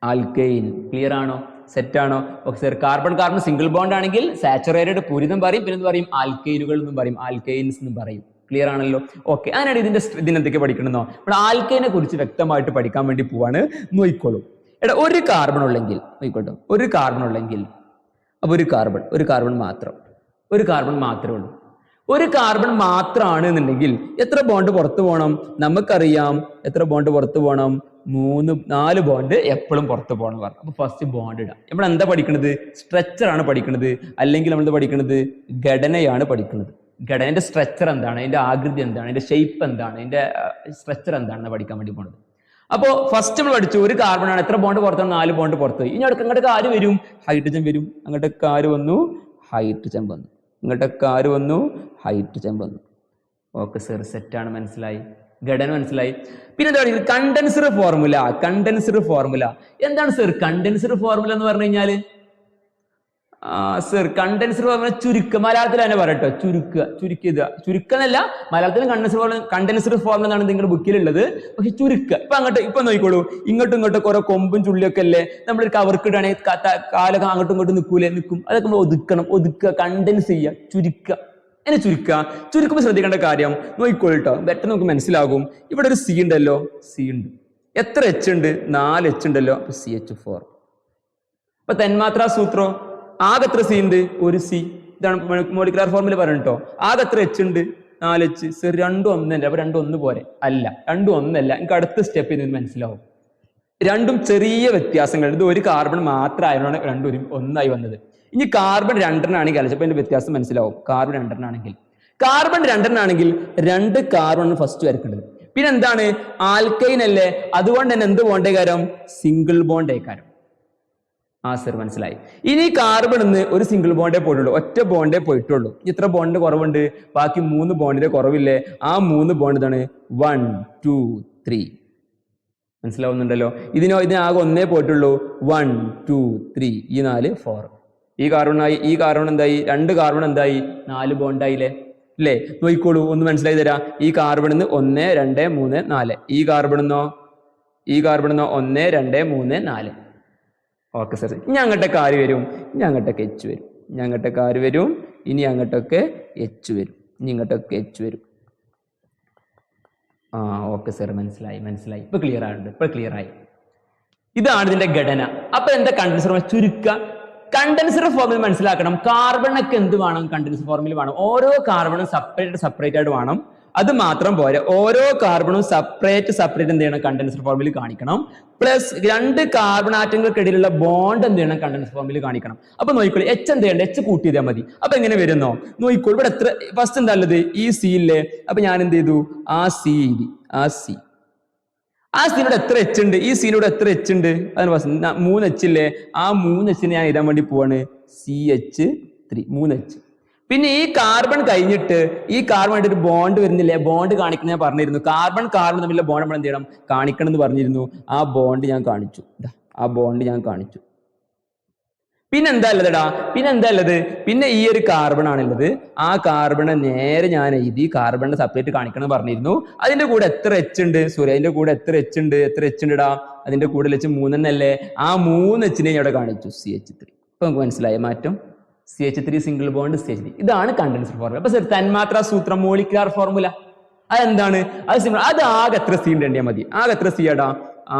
ആൽക്കൈൻ ക്ലിയർ ആണോ, സെറ്റ് ആണോ? Okay sir, carbon single bond ആണെങ്കിൽ സാച്ചുറേറ്റഡ് പൂരിതം പറയും, പിന്നെ എന്ത് പറയും? ആൽക്കൈനുകൾ എന്നും പറയും, ആൽക്കൈൻസ് എന്നും പറയും. ക്ലിയർ ആണല്ലോ? ഓക്കെ, അങ്ങനെയാണ് ഇതിനെന്തൊക്കെ പഠിക്കണമെന്നോ? ഇവിടെ ആൽക്കൈനെ കുറിച്ച് വ്യക്തമായിട്ട് പഠിക്കാൻ വേണ്ടി പോവാണ്. നോയിക്കോളൂ. എടാ, ഒരു കാർബൺ ഉള്ളെങ്കിൽ നോയിക്കോട്ടെ, ഒരു കാർബൺ ഉള്ളെങ്കിൽ, അപ്പൊ ഒരു കാർബൺ മാത്രമേ ഉള്ളൂ. ഒരു കാർബൺ മാത്രമാണ് എന്നുണ്ടെങ്കിൽ എത്ര ബോണ്ട് പുറത്തു പോകണം? നമുക്കറിയാം എത്ര ബോണ്ട് പുറത്തു പോകണം? 4 ബോണ്ട് എപ്പോഴും പുറത്തു പോകണം പറഞ്ഞു. അപ്പൊ ഫസ്റ്റ് ബോണ്ട് ഇടാം. നമ്മൾ എന്താ പഠിക്കുന്നത്? സ്ട്രക്ചർ ആണ് പഠിക്കുന്നത്, അല്ലെങ്കിൽ നമ്മൾ പഠിക്കുന്നത് ഘടനയാണ് പഠിക്കുന്നത്. ഘടനയുടെ സ്ട്രക്ചർ എന്താണ്, അതിന്റെ ആകൃതി എന്താണ്, അതിന്റെ ഷേപ്പ് എന്താണ്, അതിന്റെ സ്ട്രക്ചർ എന്താണെന്ന് പഠിക്കാൻ വേണ്ടി പോണത്. അപ്പോൾ ഫസ്റ്റ് നമ്മൾ പഠിച്ചു, ഒരു കാർബൺ ആണ്, എത്ര ബോണ്ട് പുറത്താണ്? 4 ബോണ്ട് പുറത്തു പോയി. ഇനി അങ്ങോട്ടൊക്കെ ആര് വരും? ഹൈഡ്രജൻ വരും. അങ്ങോട്ടൊക്കെ ആര് വന്നു? ഹൈഡ്രജൻ വന്നു. ഇങ്ങോട്ടൊക്കെ ആര് വന്നു? ഹൈഡ്രജൻ വന്നു. ഓക്കെ സർ, സെറ്റാണ്, മനസ്സിലായി, ഘടന മനസ്സിലായി. പിന്നെ എന്താ പറയുക? Condenser formula. എന്താണ് സർ കണ്ടൻസർ ഫോർമുല എന്ന് പറഞ്ഞു കഴിഞ്ഞാൽ? സർ കണ്ടൻസർ ഫോർമുല ചുരുക്കം, മലയാളത്തിൽ തന്നെ പറയട്ടോ, ചുരുക്കന്നല്ല, മലയാളത്തിലും കണ്ടൻസർ ഫോർമുല എന്നാണ് നിങ്ങളുടെ ബുക്കിലുള്ളത്. പക്ഷെ ചുരുക്ക ഇപ്പൊ നോക്കിക്കോളൂ, ഇങ്ങോട്ടും കുറെ കൊമ്പും ചുള്ളിയൊക്കെ അല്ലേ നമ്മളൊരു കവർക്ക് ഇടുകയാണെങ്കിൽ കാലൊക്കെ അങ്ങോട്ടും നിൽക്കും. അതൊക്കെ നമ്മൾ ഒതുക്കുക, കണ്ടൻസ് ചെയ്യുക, ചുരുക്കുമ്പോൾ ശ്രദ്ധിക്കേണ്ട കാര്യം നോക്കിക്കോളൂ കേട്ടോ, പെട്ടെന്ന് നമുക്ക് മനസ്സിലാകും. ഇവിടെ ഒരു സി ഉണ്ടല്ലോ, ഉണ്ട്. എത്ര എച്ച് ഉണ്ട്? 4 എച്ച് ഉണ്ടല്ലോ, അപ്പൊ CH4. അപ്പൊ തന്മാത്രാ സൂത്രം ആകെ എത്ര സി ഉണ്ട്? ഒരു സി. ഇതാണ് മോളിക്കുലാർ ഫോർമുല പറഞ്ഞിട്ടോ. ആകെ എത്ര എച്ച് ഉണ്ട്? 4 എച്ച്. സർ 2 1 അപ്പൊ 2 1 പോരെ? അല്ല, 2 1 അല്ല. എനിക്ക് അടുത്ത സ്റ്റെപ്പ് ഇതിന് മനസ്സിലാവും. രണ്ടും ചെറിയ വ്യത്യാസങ്ങൾ. ഇത് ഒരു കാർബൺ മാത്രമായതാണ് രണ്ടും ഒന്നായി വന്നത്. ഇനി കാർബൺ 2 അപ്പൊ അതിന്റെ വ്യത്യാസം മനസ്സിലാവും. കാർബൺ 2 ആണെങ്കിൽ 2 കാർബൺ ഫസ്റ്റ് വരക്കേണ്ടത്. പിന്നെ എന്താണ്? ആൽക്കൈൻ അല്ലേ, അതുകൊണ്ട് തന്നെ എന്ത് ബോണ്ടേ കാരം? സിംഗിൾ ബോണ്ടേ കാരം. സർ മനസ്സിലായി. ഇനി കാർബണിന്ന് ഒരു സിംഗിൾ ബോണ്ടേ പോയിട്ടുള്ളൂ, ഒറ്റ ബോണ്ടേ പോയിട്ടുള്ളൂ. ഇത്ര ബോണ്ട് കുറവുണ്ട്, ബാക്കി 3 ബോണ്ടിന്റെ കുറവില്ലേ? ആ 3 ബോണ്ട് ഇതാണ് 1 2 3. മനസ്സിലാവുന്നുണ്ടല്ലോ? ഇതിനാകെ 1 പോയിട്ടുള്ളൂ, 1 2 3, ഈ 4 4. ഈ കാർബൺ എന്തായി? 2 കാർബൺ എന്തായി? 4 ബോണ്ടായില്ലേ അല്ലേ? നോക്കിക്കോളൂ, ഒന്ന് മനസ്സിലായി തരാം. ഈ കാർബണിന്ന് 1 2 3 4. ഈ കാർബണിന്നോ 1 2 3 4. ഓക്കെ സാർ, ഇനി അങ്ങോട്ടൊക്കെ ആര് വരും? ഇനി അങ്ങോട്ടൊക്കെ എച്ച് വരും. ഇനി അങ്ങോട്ടൊക്കെ ആര് വരും? ഇനി അങ്ങോട്ടൊക്കെ എച്ച് വരും. ഇനി ഇങ്ങോട്ടൊക്കെ എച്ച് വരും. ഓക്കെ സാർ, മനസ്സിലായി. ഇപ്പൊ ക്ലിയർ ആയി. ഇതാണ് ഇതിന്റെ ഘടന. അപ്പൊ എന്താ കണ്ടൻസർ? കണ്ടൻസർ ഫോർമുല മനസ്സിലാക്കണം. കാർബണൊക്കെ എന്ത് വേണം? കണ്ടൻസർ ഫോർമുല വേണം. ഓരോ കാർബണും സെപ്പറേറ്റ് ആയിട്ട് വേണം. അത് മാത്രം പോരെ, ഓരോ കാർബണും സെപ്പറേറ്റ് എന്ത് ചെയ്യണം? കണ്ടൻസർ ഫോർമുല കാണിക്കണം. പ്ലസ് 2 കാർബൺ ആറ്റങ്ങൾക്കിടയിലുള്ള ബോണ്ട് എന്ത് ചെയ്യണം? കണ്ടൻസർ ഫോർമുല കാണിക്കണം. അപ്പൊ നോക്കിക്കോളൂ, എച്ച് എന്ത് ചെയ്യണ്ട? എച്ച് കൂട്ടിയതാൽ മതി. അപ്പൊ എങ്ങനെ വരുന്നോ? നോക്കിക്കോളൂ, ഇവിടെ എത്ര ഫസ്റ്റ് എന്താ ഉള്ളത്? ഈ സി ഇല്ലേ? അപ്പൊ ഞാൻ എന്ത് ചെയ്തു? ആ സീനോട് എത്ര എച്ച് ഉണ്ട്? ഈ സീനോട് എത്ര എച്ച് ഉണ്ട്? അതിന് ഫസ്റ്റ് 3 എച്ച് ഇല്ലേ? ആ 3 എച്ചിന് ഞാൻ എഴുതാൻ വേണ്ടി പോവാണ് CH3, 3 എച്ച്. പിന്നെ ഈ കാർബൺ കഴിഞ്ഞിട്ട് ഈ കാർബൺ ഒരു ബോണ്ട് വരുന്നില്ലേ? ബോണ്ട് കാണിക്കുന്ന ഞാൻ പറഞ്ഞിരുന്നു. കാർബൺ തമ്മിലുള്ള ബോണ്ട് നമ്മൾ എന്ത് ചെയ്യണം? കാണിക്കണം എന്ന് പറഞ്ഞിരുന്നു. ആ ബോണ്ട് ഞാൻ കാണിച്ചു. പിന്നെ എന്താ ഉള്ളത്? പിന്നെ ഈ ഒരു കാർബൺ ആണുള്ളത്. ആ കാർബണെ നേരെ ഞാൻ എഴുതി കാർബണിനെ സെപ്പറേറ്റ് കാണിക്കണം എന്ന് പറഞ്ഞിരുന്നു. അതിന്റെ കൂടെ എത്ര എച്ച് ഉണ്ട്? അതിന്റെ കൂടെ എത്ര എച്ച് ഉണ്ട്? അതിന്റെ കൂടെ വെച്ച് 3 അല്ലേ? ആ 3 എച്ചിനെ ഞാൻ ഇവിടെ കാണിച്ചു, CH3. ഇപ്പൊ നമുക്ക് മനസ്സിലായ മാറ്റം? CH3 single bond CH3. ഇതാണ് കണ്ടൻസർ ഫോർമുല. അപ്പൊ തന്മാത്രാ സൂത്രം, മോളിക്കുലാർ ഫോർമുല അതെന്താണ്? അത് സിമ്പിൾ. അത് ആകെ എത്ര സി ഉണ്ടെങ്കിൽ മതി. ആകെ എത്ര സി ആടാ?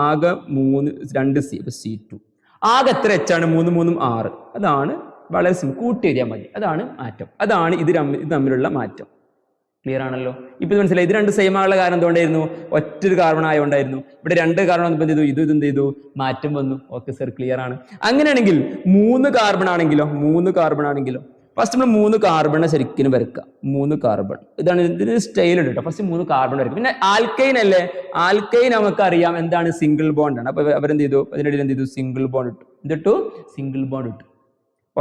ആകെ 2 സി. അപ്പൊ C2. ആകെ എത്ര എച്ച് ആണ്? 3 3 6. അതാണ് വളരെ സിമ്പിൾ. കൂട്ടി എഴുതിയാൽ മതി. അതാണ് മാറ്റം. അതാണ് ഇത് തമ്മിലുള്ള മാറ്റം. ക്ലിയർ ആണല്ലോ? ഇപ്പൊ ഇത് മനസ്സിലായി. ഇത് രണ്ട് സെയിം ആയുള്ള കാരണം എന്തുകൊണ്ടായിരുന്നു? ഒറ്റൊരു കാർബൺ ആയതുകൊണ്ടായിരുന്നു. ഇവിടെ രണ്ട് കാർബൺ വന്നപ്പോൾ എന്ത് ചെയ്തു? ഇത് എന്ത് ചെയ്തു? മാറ്റം വന്നു. ഓക്കെ സർ, ക്ലിയർ ആണ്. അങ്ങനെയാണെങ്കിൽ 3 കാർബൺ ആണെങ്കിലോ ഫസ്റ്റ് നമ്മൾ 3 കാർബണെ ശരിക്കും വരക്കുക. 3 കാർബൺ, ഇതാണ് ഇതിന് സ്റ്റൈൽ ഉണ്ട് കേട്ടോ. ഫസ്റ്റ് 3 കാർബൺ വരയ്ക്കും. പിന്നെ ആൽക്കൈൻ അല്ലേ, ആൽക്കൈൻ നമുക്ക് അറിയാം എന്താണ്, സിംഗിൾ ബോണ്ട് ആണ്. അപ്പൊ അവരെന്ത് ചെയ്തു? അതിനിടയിൽ എന്ത് ചെയ്തു? സിംഗിൾ ബോണ്ട് ഇട്ടു. എന്തിട്ടു? സിംഗിൾ ബോണ്ട് ഇട്ടു.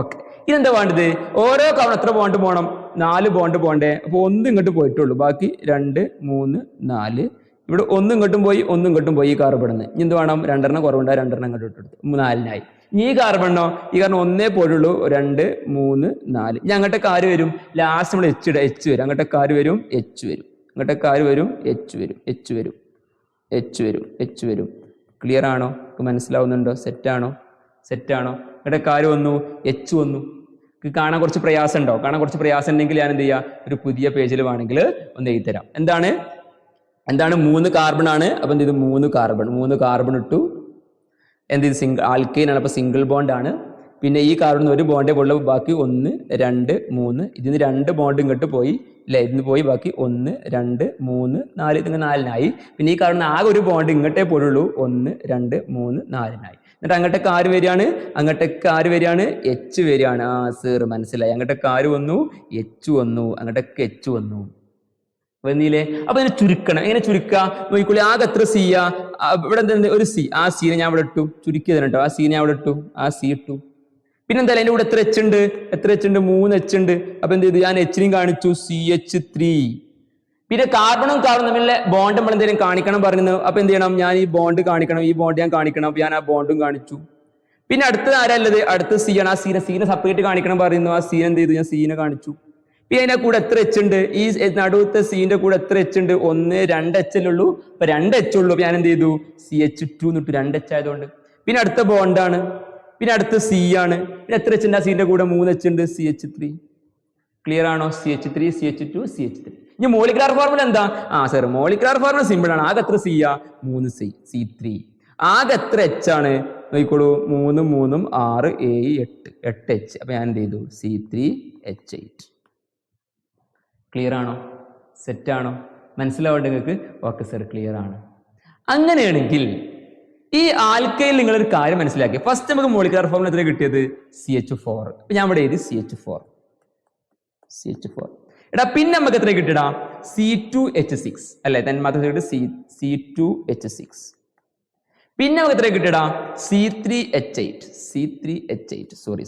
ഓക്കെ, ഇതെന്താ വേണ്ടത്? ഓരോ കാർബൺ എത്ര ബോണ്ട് പോകണം? 4 ബോണ്ട് പോണ്ടേ. അപ്പൊ 1 ഇങ്ങോട്ട് പോയിട്ടുള്ളൂ, ബാക്കി 2, 3, 4. ഇവിടെ 1 ഇങ്ങോട്ടും പോയി, 1 ഇങ്ങോട്ടും പോയി. ഈ കാർബണിന് ഇനി എന്ത് വേണം? 2 കുറവുണ്ടായി, 2 ഇങ്ങോട്ട് ഇട്ടെടുത്തു. 4 ഈ കാർബണോ? ഈ കാരണം 1 പോയിട്ടുള്ളൂ, 2, 3, 4. ഇനി അങ്ങോട്ടേ കാര് വരും. ലാസ്റ്റ് നമ്മൾ എച്ച് വരും. അങ്ങോട്ടേ കാര് വരും, എച്ച് വരും. അങ്ങോട്ടേ കാര് വരും, എച്ച് വരും, എച്ച് വരും, എച്ച് വരും, എച്ച് വരും. ക്ലിയർ ആണോ? മനസ്സിലാവുന്നുണ്ടോ? സെറ്റാണോ? അങ്ങോട്ടേ കാര് വന്നു, എച്ച് വന്നു. കാണാൻ കുറച്ച് പ്രയാസം ഉണ്ടോ? കാണാൻ കുറച്ച് പ്രയാസം ഉണ്ടെങ്കിൽ ഞാൻ എന്ത് ചെയ്യാം? ഒരു പുതിയ പേജിൽ വേണമെങ്കിൽ ഒന്ന് എഴുതി തരാം. എന്താണ് 3 കാർബൺ ആണ്. അപ്പൊ എന്ത് ചെയ്തു? 3 കാർബൺ ഇട്ടു. എന്ത് ചെയ്തു? ആൽക്കൈൻ ആണ്, അപ്പൊ സിംഗിൾ ബോണ്ട് ആണ്. പിന്നെ ഈ കാർബണിന് ഒരു ബോണ്ടേ ഉള്ളൂ, ബാക്കി 1, 2, 3. ഇതിന് 2 ബോണ്ട് ഇങ്ങോട്ട് പോയി അല്ലെ, ഇതിന് പോയി, ബാക്കി 1, 2, 3, 4. ഇതിന് 4 പിന്നെ ഈ കാർബണിന് ആകെ ഒരു ബോണ്ട് ഇങ്ങോട്ടേ പോയുള്ളൂ, 1, 2, 3, 4 എന്നിട്ട് അങ്ങോട്ടേക്ക് ആര് വരികയാണ്? എച്ച് വരികയാണ്. ആ സർ മനസ്സിലായി. അങ്ങോട്ടേക്ക് ആര് വന്നു? എച്ച് വന്നു. അങ്ങോട്ടേക്ക് എച്ച് വന്നു. വന്നില്ലേ? അപ്പൊ ഇതിനെ ചുരുക്കണം. എങ്ങനെ ചുരുക്കുക നോക്കിക്കോളി. ആകെ എത്ര സിയാ? ഇവിടെ എന്താ? ഒരു സി. ആ സീനെ ഞാൻ ഇവിടെ ഇട്ടു. ചുരുക്കിയതാണ് കേട്ടോ. ആ സീനെ ഞാൻ ഇവിടെ ഇട്ടു. ആ സി ഇട്ടു. പിന്നെന്താ അതിന്റെ കൂടെ എത്ര എച്ച് ഉണ്ട്? 3 എച്ച് ഉണ്ട്. അപ്പൊ എന്ത് ചെയ്തു? ഞാൻ എച്ചിനെയും കാണിച്ചു, CH3. പിന്നെ കാർബണും തമ്മിലുള്ള ബോണ്ട് നമ്മൾ എന്തെങ്കിലും കാണിക്കണം പറഞ്ഞു. അപ്പൊ എന്ത് ചെയ്യണം? ഞാൻ ഈ ബോണ്ട് കാണിക്കണം, ഈ ബോണ്ട് ഞാൻ കാണിക്കണം. അപ്പൊ ഞാൻ ആ ബോണ്ടും കാണിച്ചു. പിന്നെ അടുത്തത് ആരല്ലത്? അടുത്ത സി ആണ്. ആ സീനെ സെപ്പറേറ്റ് കാണിക്കണം പറയുന്നു. ആ സീൻ എന്ത് ചെയ്തു? ഞാൻ സീനെ കാണിച്ചു. പിന്നെ അതിന്റെ കൂടെ എത്ര എച്ച് ഉണ്ട്? ഈ നടുവത്തെ സീന്റെ കൂടെ എത്ര എച്ച് ഉണ്ട്? 1, 2 എച്ച് അല്ലേ ഉള്ളൂ. അപ്പൊ 2 എച്ച് ഉള്ളൂ. അപ്പൊ ഞാൻ എന്ത് ചെയ്തു? CH2 എന്നിട്ട് 2 എച്ച് ആയതുകൊണ്ട്. പിന്നെ അടുത്ത ബോണ്ടാണ്. പിന്നെ അടുത്ത സി ആണ്. പിന്നെ എത്ര എച്ച് ഉണ്ട്? ആ സീന്റെ കൂടെ 3 എച്ച് ഉണ്ട്, CH3. ക്ലിയർ ആണോ? CH3, CH2, CH3. ഇനി മോളിക്കുലാർ ഫോർമുല എന്താ? സർ മോളിക്കുലാർ ഫോർമുല സിമ്പിൾ ആണ്. ആകെ എത്ര സിയാ? 3 സി, C3. ആകെ എത്ര എച്ച് ആണ്? നോക്കിക്കോളൂ. 3, 3, 6, 7, 8 എച്ച്. അപ്പൊ ഞാൻ എന്ത് ചെയ്തു? C3H8. ക്ലിയർ ആണോ? സെറ്റ് ആണോ? മനസ്സിലാവണ്ട നിങ്ങൾക്ക്? ഓക്കെ സർ, ക്ലിയർ ആണ്. അങ്ങനെയാണെങ്കിൽ ഈ ആൽക്കൈൽ നിങ്ങളൊരു കാര്യം മനസ്സിലാക്കി. ഫസ്റ്റ് നമുക്ക് മോളിക്കുലാർ ഫോർമുല എത്ര കിട്ടിയത്? CH4. അപ്പൊ ഞാൻ ഇവിടെ എഴുതി CH4. എടാ പിന്നെ നമുക്ക് എത്ര കിട്ടിയടാ? C2H6 അല്ലെ? തന്മാത്ര C2H6. പിന്നെ നമുക്ക് എത്ര കിട്ടിയടാ? C3H8. സോറി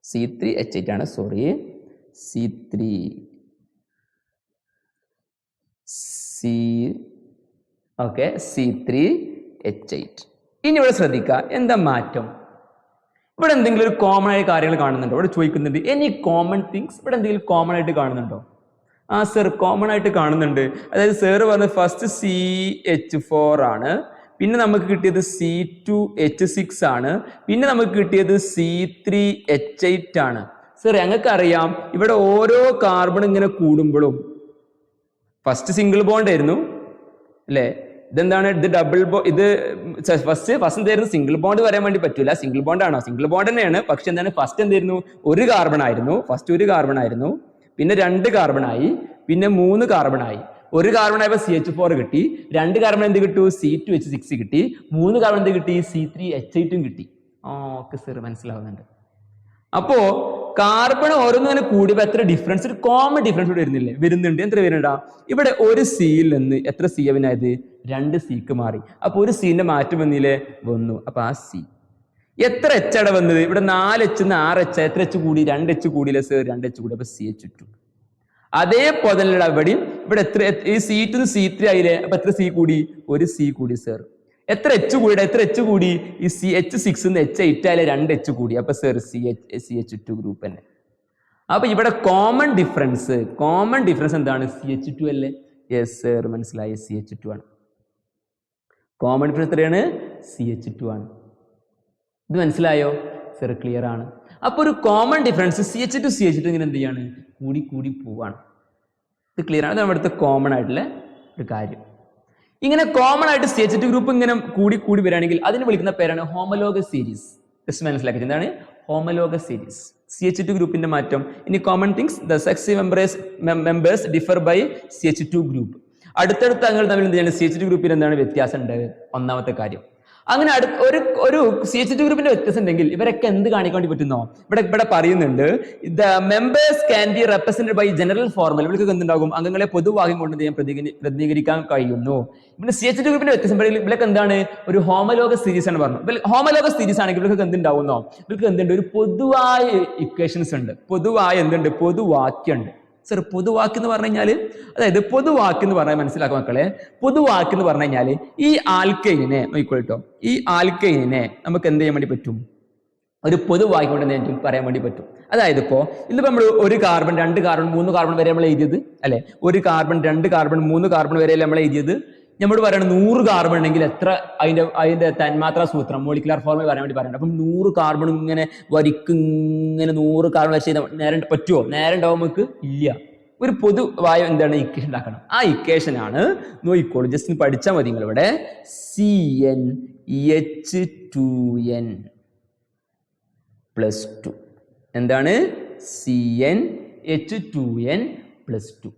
C3H8 ആണ്. Sorry, C3H8. ഇനി ഇവിടെ ശ്രദ്ധിക്കുക, എന്താ മാറ്റം? ഇവിടെ എന്തെങ്കിലും ഒരു കോമൺ ആയ കാര്യങ്ങൾ കാണുന്നുണ്ടോ? ഇവിടെ ചോദിക്കുന്നുണ്ട് എനി കോമൺ തിങ്സ്. ഇവിടെ എന്തെങ്കിലും കോമൺ ആയിട്ട് കാണുന്നുണ്ടോ? സർ കോമൺ ആയിട്ട് കാണുന്നുണ്ട്. അതായത് സർ പറഞ്ഞത് ഫസ്റ്റ് CH4 ആണ്. പിന്നെ നമുക്ക് കിട്ടിയത് C2H6 ആണ്. പിന്നെ നമുക്ക് കിട്ടിയത് C3H8 ആണ്. സർ ഞങ്ങൾക്ക് അറിയാം ഇവിടെ ഓരോ കാർബൺ ഇങ്ങനെ കൂടുമ്പോഴും ഫസ്റ്റ് സിംഗിൾ ബോണ്ട് ആയിരുന്നു അല്ലേ? ഇതെന്താണ്? ഇത് ഡബിൾ ബോണ്ട്. ഇത് ഫസ്റ്റ് എന്തായിരുന്നു? സിംഗിൾ ബോണ്ട് വരാൻ വേണ്ടി പറ്റൂല. സിംഗിൾ ബോണ്ട് ആണോ? സിംഗിൾ ബോണ്ട് തന്നെയാണ്. പക്ഷെ എന്താണ്? ഫസ്റ്റ് എന്തായിരുന്നു? ഒരു കാർബൺ ആയിരുന്നു. പിന്നെ 2 കാർബൺ ആയി. പിന്നെ 3 കാർബൺ ആയി. ഒരു കാർബൺ ആയപ്പോൾ CH4 കിട്ടി. 2 കാർബൺ എന്ത് കിട്ടു? C2H6 കിട്ടി. 3 കാർബൺ എന്ത് കിട്ടി? C3H8 കിട്ടി. ഓക്കെ സർ, മനസ്സിലാവുന്നുണ്ട്. അപ്പോ കാർബൺ ഓരോന്നിങ്ങനെ കൂടിയപ്പോൾ എത്ര ഡിഫറൻസ്? ഒരു കോമൺ ഡിഫറൻസ് ഇവിടെ വരുന്നുണ്ട്. എത്ര വരുന്നുണ്ടാ? ഇവിടെ ഒരു സിയിൽ നിന്ന് എത്ര സി അവനായത്? 2 സിക്ക് മാറി. അപ്പൊ ഒരു സീന്റെ മാറ്റം വന്നു. അപ്പൊ ആ സി എത്ര എച്ച് അവിടെ വന്നത്? ഇവിടെ 4 എച്ച് 6 എച്ച്. എത്ര എച്ച് കൂടി? 2 എച്ച് കൂടിയില്ലേ സർ? 2 എച്ച് കൂടി. അപ്പൊ CH2. അതേപോലെ തന്നെ ഇവിടെയും ഇവിടെ എത്ര? ഈ C2 C3 ആയില്ലേ? അപ്പൊ എത്ര സി കൂടി? ഒരു സി കൂടി സർ. എത്ര എച്ച് കൂടി? ഈ CH6 H8 ആയാലും 2 എച്ച് കൂടി. അപ്പൊ സർ CH2 ഗ്രൂപ്പ് തന്നെ. അപ്പൊ ഇവിടെ കോമൺ ഡിഫറൻസ് എന്താണ്? CH2 അല്ലേ? യെസ് സർ, മനസ്സിലായി. CH2 ആണ്. കോമൺ ഡിഫറൻസ് എത്രയാണ്? CH2 ആണ്. ഇത് മനസ്സിലായോ സർ? ക്ലിയർ ആണ്. അപ്പൊ ഒരു കോമൺ ഡിഫറൻസ് CH2 ഇങ്ങനെ എന്ത് ചെയ്യാണ്? കൂടി പോവാണ്. ഇത് ക്ലിയർ ആണ്. നമ്മുടെ അടുത്ത് കോമൺ ആയിട്ടുള്ള ഒരു കാര്യം. ഇങ്ങനെ കോമൺ ആയിട്ട് CH2 ഗ്രൂപ്പ് ഇങ്ങനെ കൂടി വരികയാണെങ്കിൽ അതിന് വിളിക്കുന്ന പേരാണ് ഹോമലോഗസ് സീരീസ്. ജസ്റ്റ് മനസ്സിലാക്കി എന്താണ് ഹോമലോഗസ് സീരീസ്. CH2 ഗ്രൂപ്പിന്റെ മാറ്റം. ഇനി കോമൺ തിങ്സ്, ദ സെക്സ് മെമ്പേഴ്സ് ഡിഫർ ബൈ CH2 ഗ്രൂപ്പ്. അടുത്തടുത്ത അംഗങ്ങൾ തമ്മിൽ എന്ത് ചെയ്യണം? CH2 ഗ്രൂപ്പിൽ എന്താണ് വ്യത്യാസം ഉണ്ട്? ഒന്നാമത്തെ കാര്യം. അങ്ങനെ ഒരു CH2 ഗ്രൂപ്പിന്റെ വ്യത്യാസം ഉണ്ടെങ്കിൽ ഇവരൊക്കെ എന്ത് കാണിക്കാൻ വേണ്ടി പറ്റുന്നോ? ഇവിടെ പറയുന്നുണ്ട്, the members can be represented by general formal. ഇവർക്ക് എന്തുണ്ടാകും? അംഗങ്ങളെ പൊതുവാക്യം കൊണ്ട് പ്രതിനിധീകരിക്കാൻ കഴിയുന്നു. പിന്നെ CH2 ഗ്രൂപ്പിന്റെ വ്യത്യാസം ഇവർക്ക് എന്താണ്? ഒരു ഹോമലോഗസ് സീരീസ് ആണ് പറഞ്ഞു. ഹോമലോഗസ് സീരീസ് ആണെങ്കിൽ ഇവർക്ക് എന്തുണ്ടാവുന്നോ? ഇവർക്ക് എന്തുണ്ട്? ഒരു പൊതുവായ ഇക്വേഷൻസ് ഉണ്ട്, പൊതുവായ എന്തുണ്ട്? പൊതുവാക്യം ഉണ്ട്. സർ, പൊതുവാക്ക് എന്ന് പറഞ്ഞു കഴിഞ്ഞാൽ, അതായത് പൊതുവാക്ക് എന്ന് പറഞ്ഞാൽ മനസ്സിലാക്കുക മക്കളെ. പൊതുവാക്ക് എന്ന് പറഞ്ഞു കഴിഞ്ഞാൽ ഈ ആൽക്കൈനിനെ നോക്കിക്കോട്ടോ, ഈ ആൽക്കൈനിനെ നമുക്ക് എന്ത് ചെയ്യാൻ വേണ്ടി പറ്റും? ഒരു പൊതുവാക്കി കൊണ്ട് എന്തെങ്കിലും പറയാൻ വേണ്ടി പറ്റും. അതായത് ഇന്നിപ്പോ നമ്മൾ 1 കാർബൺ 2 കാർബൺ 3 കാർബൺ വരെ നമ്മൾ എഴുതിയത് അല്ലെ? 1 കാർബൺ 2 കാർബൺ 3 കാർബൺ വരെ നമ്മൾ എഴുതിയത്. നമ്മൾ പറയണം 100 കാർബൺ ഉണ്ടെങ്കിൽ എത്ര അതിന്റെ തന്മാത്രാ സൂത്രം, മോളിക്കുലാർ ഫോർമുല പറയാൻ വേണ്ടി പറയണം. അപ്പം 100 കാർബൺ ഇങ്ങനെ ഇങ്ങനെ 100 കാർബൺ വെച്ച് നേരെ പറ്റുമോ? നേരെ ഉണ്ടാവും നമുക്ക്? ഇല്ല. ഒരു പൊതുവായ എന്താണ് ഇക്വേഷൻ ഉണ്ടാക്കണം. ആ ഇക്വേഷൻ ആണ് നോക്കിക്കോളൂ, ജസ്റ്റ് പഠിച്ചാൽ മതി നിങ്ങൾ. ഇവിടെ CnH2n + 2 എന്താണ്? CnH2n + 2.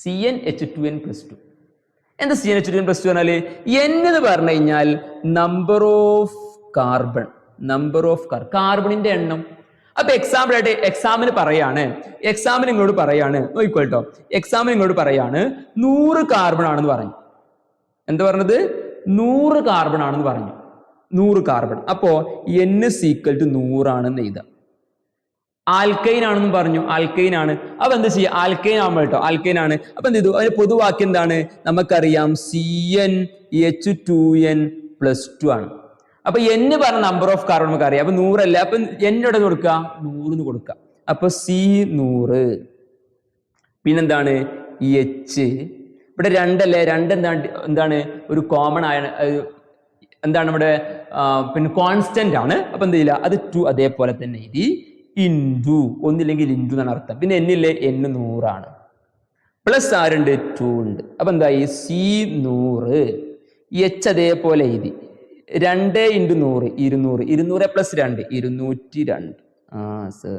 CnH2n + 2 എന്താ? CnH2n + 2 പറഞ്ഞാല് n എന്ന് പറഞ്ഞു കഴിഞ്ഞാൽ നമ്പർ ഓഫ് കാർബൺ, കാർബണിന്റെ എണ്ണം. അപ്പൊ എക്സാമ്പിൾ ആയിട്ട് എക്സാമിന് പറയാണ്, നിങ്ങളോട് പറയാണ്, നോക്കിക്കോട്ടോ, എക്സാമിന് നിങ്ങളോട് പറയാണ് 100 കാർബൺ ആണെന്ന് പറഞ്ഞു. എന്താ പറഞ്ഞത്? 100 കാർബൺ ആണെന്ന് പറഞ്ഞു. 100 കാർബൺ. അപ്പോ n = 100 ആണെന്ന് എഴുതാം. ആൽക്കൈൻ ആണെന്നും പറഞ്ഞു, ആൽക്കൈൻ ആണ്. അപ്പൊ എന്താ ചെയ്യുക? ആൽക്കൈൻ ആകുമ്പോൾ കേട്ടോ, ആൽക്കൈൻ ആണ്. അപ്പൊ എന്ത് ചെയ്തു? അതിന് പൊതുവാക്യം എന്താണ്? നമുക്കറിയാം CnH2n + 2 ആണ്. അപ്പൊ n പറഞ്ഞ നമ്പർ ഓഫ് കാർബൺ നമുക്ക് അറിയാം. അപ്പൊ 100 അല്ല, അപ്പൊ n ഇവിടെ കൊടുക്കുക? 100 എന്ന് കൊടുക്കുക. അപ്പൊ C100. പിന്നെന്താണ്? H. ഇവിടെ 2 അല്ലേ? 2 എന്താണ്? ഒരു കോമൺ ആയ എന്താണ് ഇവിടെ? പിന്നെ കോൺസ്റ്റന്റ് ആണ്. അപ്പൊ എന്ത് ചെയ്യില്ല? അത് 2 അതേപോലെ തന്നെ എഴുതി. ഇൻറ്റു, ഒന്നില്ലെങ്കിൽ ഇൻറ്റു എന്നാണ് അർത്ഥം. പിന്നെ എന്നില്ലേ? n 100 ആണ്. പ്ലസ് ആരുണ്ട്? 2 ഉണ്ട്. അപ്പൊ എന്തായി? C100. H അതേപോലെ എഴുതി. 2 × 100 200. 200 + 2 202. സർ,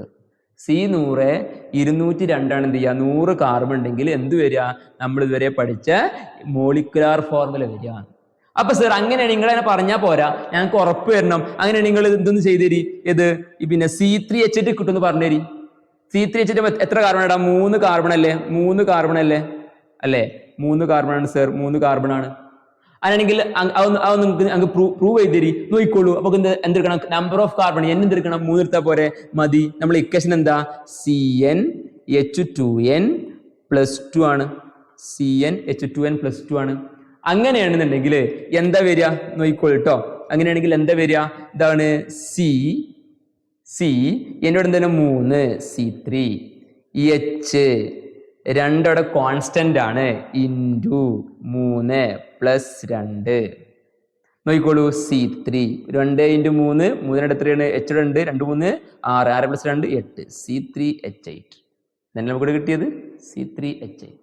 C100 202 ആണ്. എന്ത് ചെയ്യുക? 100 കാർബൺ ഉണ്ടെങ്കിൽ എന്ത് വരിക? നമ്മൾ ഇതുവരെ പഠിച്ച മോളിക്കുലാർ ഫോർമുല വരിക. അപ്പൊ സർ, അങ്ങനെയാണ് നിങ്ങൾ തന്നെ പറഞ്ഞാൽ പോരാ, ഞങ്ങൾക്ക് ഉറപ്പ് വരണം. അങ്ങനെയാണ് നിങ്ങൾ ഇതൊന്ന് ചെയ്തേരി. ഇത് പിന്നെ C3H കിട്ടുമെന്ന് പറഞ്ഞേരി. C3H എത്ര കാർബൺ ഇടാം? 3 കാർബൺ അല്ലേ? 3 കാർബൺ അല്ലേ? 3 കാർബൺ ആണ് സർ, 3 കാർബൺ ആണ്. അങ്ങനെയാണെങ്കിൽ അതൊന്ന് നിങ്ങൾക്ക് പ്രൂവ് ചെയ്തേരി. നോക്കിക്കോളൂ. അപ്പൊ എന്തെടുക്കണം? നമ്പർ ഓഫ് കാർബൺ n എന്തെടുക്കണം? 3 എടുത്താൽ പോരെ? മതി. നമ്മൾ ഇക്വേഷൻ എന്താ? CnH2n + 2 ആണ്. CnH2n + 2 ആണ്. അങ്ങനെയാണെന്നുണ്ടെങ്കിൽ എന്താ വരിക? നോക്കിക്കോളൂ കേട്ടോ. അങ്ങനെയാണെങ്കിൽ എന്താ വരിക? ഇതാണ് എന്നോട് എന്താണ്? 3 C3. H 2 അവിടെ കോൺസ്റ്റന്റ് ആണ്. ഇൻറ്റു 3 + 2. നോക്കിക്കോളൂ. C3 2 × 3 3 എത്രയാണ്? H 2 2 3 6 6 + 2 8. C3H8 തന്നെ നമുക്ക് കിട്ടിയത്. C3H8.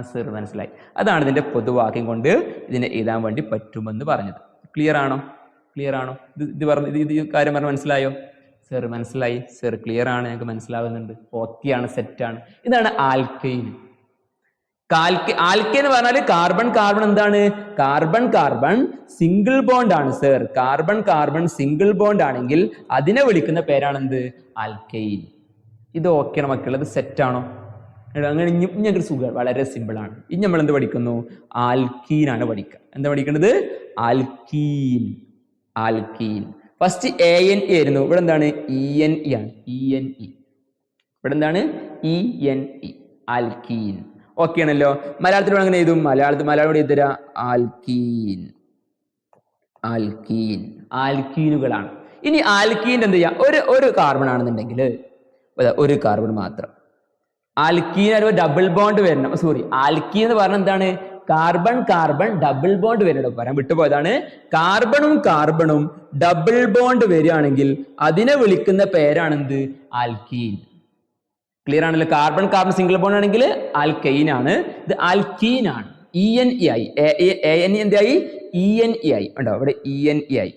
സർ, മനസ്സിലായി. അതാണ് ഇതിന്റെ പൊതുവാക്യം കൊണ്ട് ഇതിനെ എഴുതാൻ വേണ്ടി പറ്റുമെന്ന് പറഞ്ഞത്. ക്ലിയർ ആണോ? ഇത് കാര്യം പറഞ്ഞ മനസ്സിലായോ? സർ, മനസ്സിലായി. സർ, ക്ലിയർ ആണ്, ഞങ്ങൾക്ക് മനസ്സിലാവുന്നുണ്ട്. ഓക്കെയാണ്, സെറ്റാണ്. ഇതാണ് ആൽക്കൈൻ. ആൽക്കൈൻ എന്ന് പറഞ്ഞാൽ കാർബൺ എന്താണ്? കാർബൺ സിംഗിൾ ബോണ്ട് ആണ് സർ. കാർബൺ സിംഗിൾ ബോണ്ട് ആണെങ്കിൽ അതിനെ വിളിക്കുന്ന പേരാണെന്ത്? ആൽക്കൈൻ. ഇത് ഓക്കെയാണ് മക്കൾ? ഇത് സെറ്റാണോ? അങ്ങനെ ഞങ്ങൾക്ക് സുഖം, വളരെ സിമ്പിൾ ആണ്. ഇനി നമ്മൾ എന്ത് പഠിക്കുന്നു? ആൽക്കീൻ ആണ് പഠിക്കുക. എന്താ പഠിക്കേണ്ടത്? ആൽക്കീൻ. ഫസ്റ്റ് ANE ആയിരുന്നു. ഇവിടെ എന്താണ്? ENE ആണ്. ഇവിടെ എന്താണ്? ENE, alkene. ഓക്കെ ആണല്ലോ. മലയാളത്തിൽ അങ്ങനെ എഴുതും. മലയാളം എഴുതരാ. ആൽക്കീനുകളാണ്. ഇനി ആൽക്കീൻ എന്ത് ചെയ്യാം? ഒരു കാർബൺ ആണെന്നുണ്ടെങ്കിൽ 1 കാർബൺ മാത്രം. ആൽക്കീൻ ഒരു ഡബിൾ ബോണ്ട് വരണം. സോറി, ആൽക്കീൻ എന്ന് പറഞ്ഞാൽ എന്താണ്? കാർബൺ ഡബിൾ ബോണ്ട് വരണം. പറയാൻ വിട്ടുപോയതാണ്. കാർബണും ഡബിൾ ബോണ്ട് വരികയാണെങ്കിൽ അതിനെ വിളിക്കുന്ന പേരാണെന്ത്? ആൽക്കീൻ. ക്ലിയർ ആണല്ലോ? കാർബൺ സിംഗിൾ ബോണ്ട് ആണെങ്കിൽ ആൽക്കൈൻ ആണ്. ഇത് ആൽക്കീൻ ആണ്. ENE ആയി. ANE എന്തായി? ENE ആയി. ഉണ്ടോ? ഇവിടെ ENE ആയി.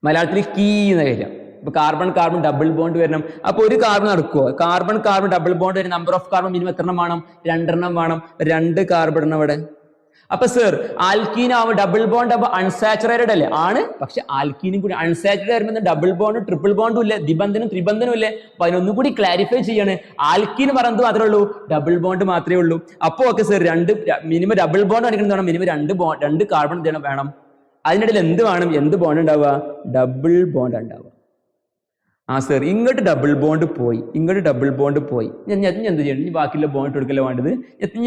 മലയാളത്തിൽ കീ എന്ന് എഴുതാം. അപ്പൊ കാർബൺ കാർബൺ ഡബിൾ ബോണ്ട് വരണം. അപ്പൊ ഒരു കാർബൺ നടക്കുമോ? കാർബൺ കാർബൺ ഡബിൾ ബോണ്ട് വരും. നമ്പർ ഓഫ് കാർബൺ മിനിമം എത്ര വേണം? 2 വേണം. 2 കാർബൺ ആണ് ഇവിടെ. അപ്പൊ സർ ആൽക്കീൻ ആവുമ്പോൾ ഡബിൾ ബോണ്ട് ആവുമ്പോൾ അൺസാച്ചുറേറ്റഡ് അല്ലേ? ആണ്. പക്ഷെ ആൽക്കീനും കൂടി അൺസാച്ചുറേറ്റഡ് വരുമ്പോൾ ഡബിൾ ബോണ്ടും ട്രിപ്പിൾ ബോണ്ടും ഇല്ലേ, ദ്വിബന്ധനും ത്രിബന്ധനും ഇല്ലേ? അപ്പൊ അതിനൊന്നും കൂടി ക്ലാരിഫൈ ചെയ്യാണ്. ആൽക്കീൻ പറയുന്നത് മാത്രമേ ഉള്ളൂ, ഡബിൾ ബോണ്ട് മാത്രമേ ഉള്ളൂ. അപ്പൊ okay sir, minimum double bond കാണിക്കണം, മിനിമം 2 കാർബൺ വേണം. അതിനിടയിൽ എന്ത് വേണം? എന്ത് ബോണ്ട് ഉണ്ടാവുക? ഡബിൾ ബോണ്ട് ഉണ്ടാവുക. ആ സർ, ഇങ്ങോട്ട് ഡബിൾ ബോണ്ട് പോയി, ഇങ്ങോട്ട് ഡബിൾ ബോണ്ട് പോയി. ഞാൻ എന്ത് ചെയ്യണം? ഇനി ബാക്കിയുള്ള ബോണ്ട് എടുക്കല്ലേ വേണ്ടത്?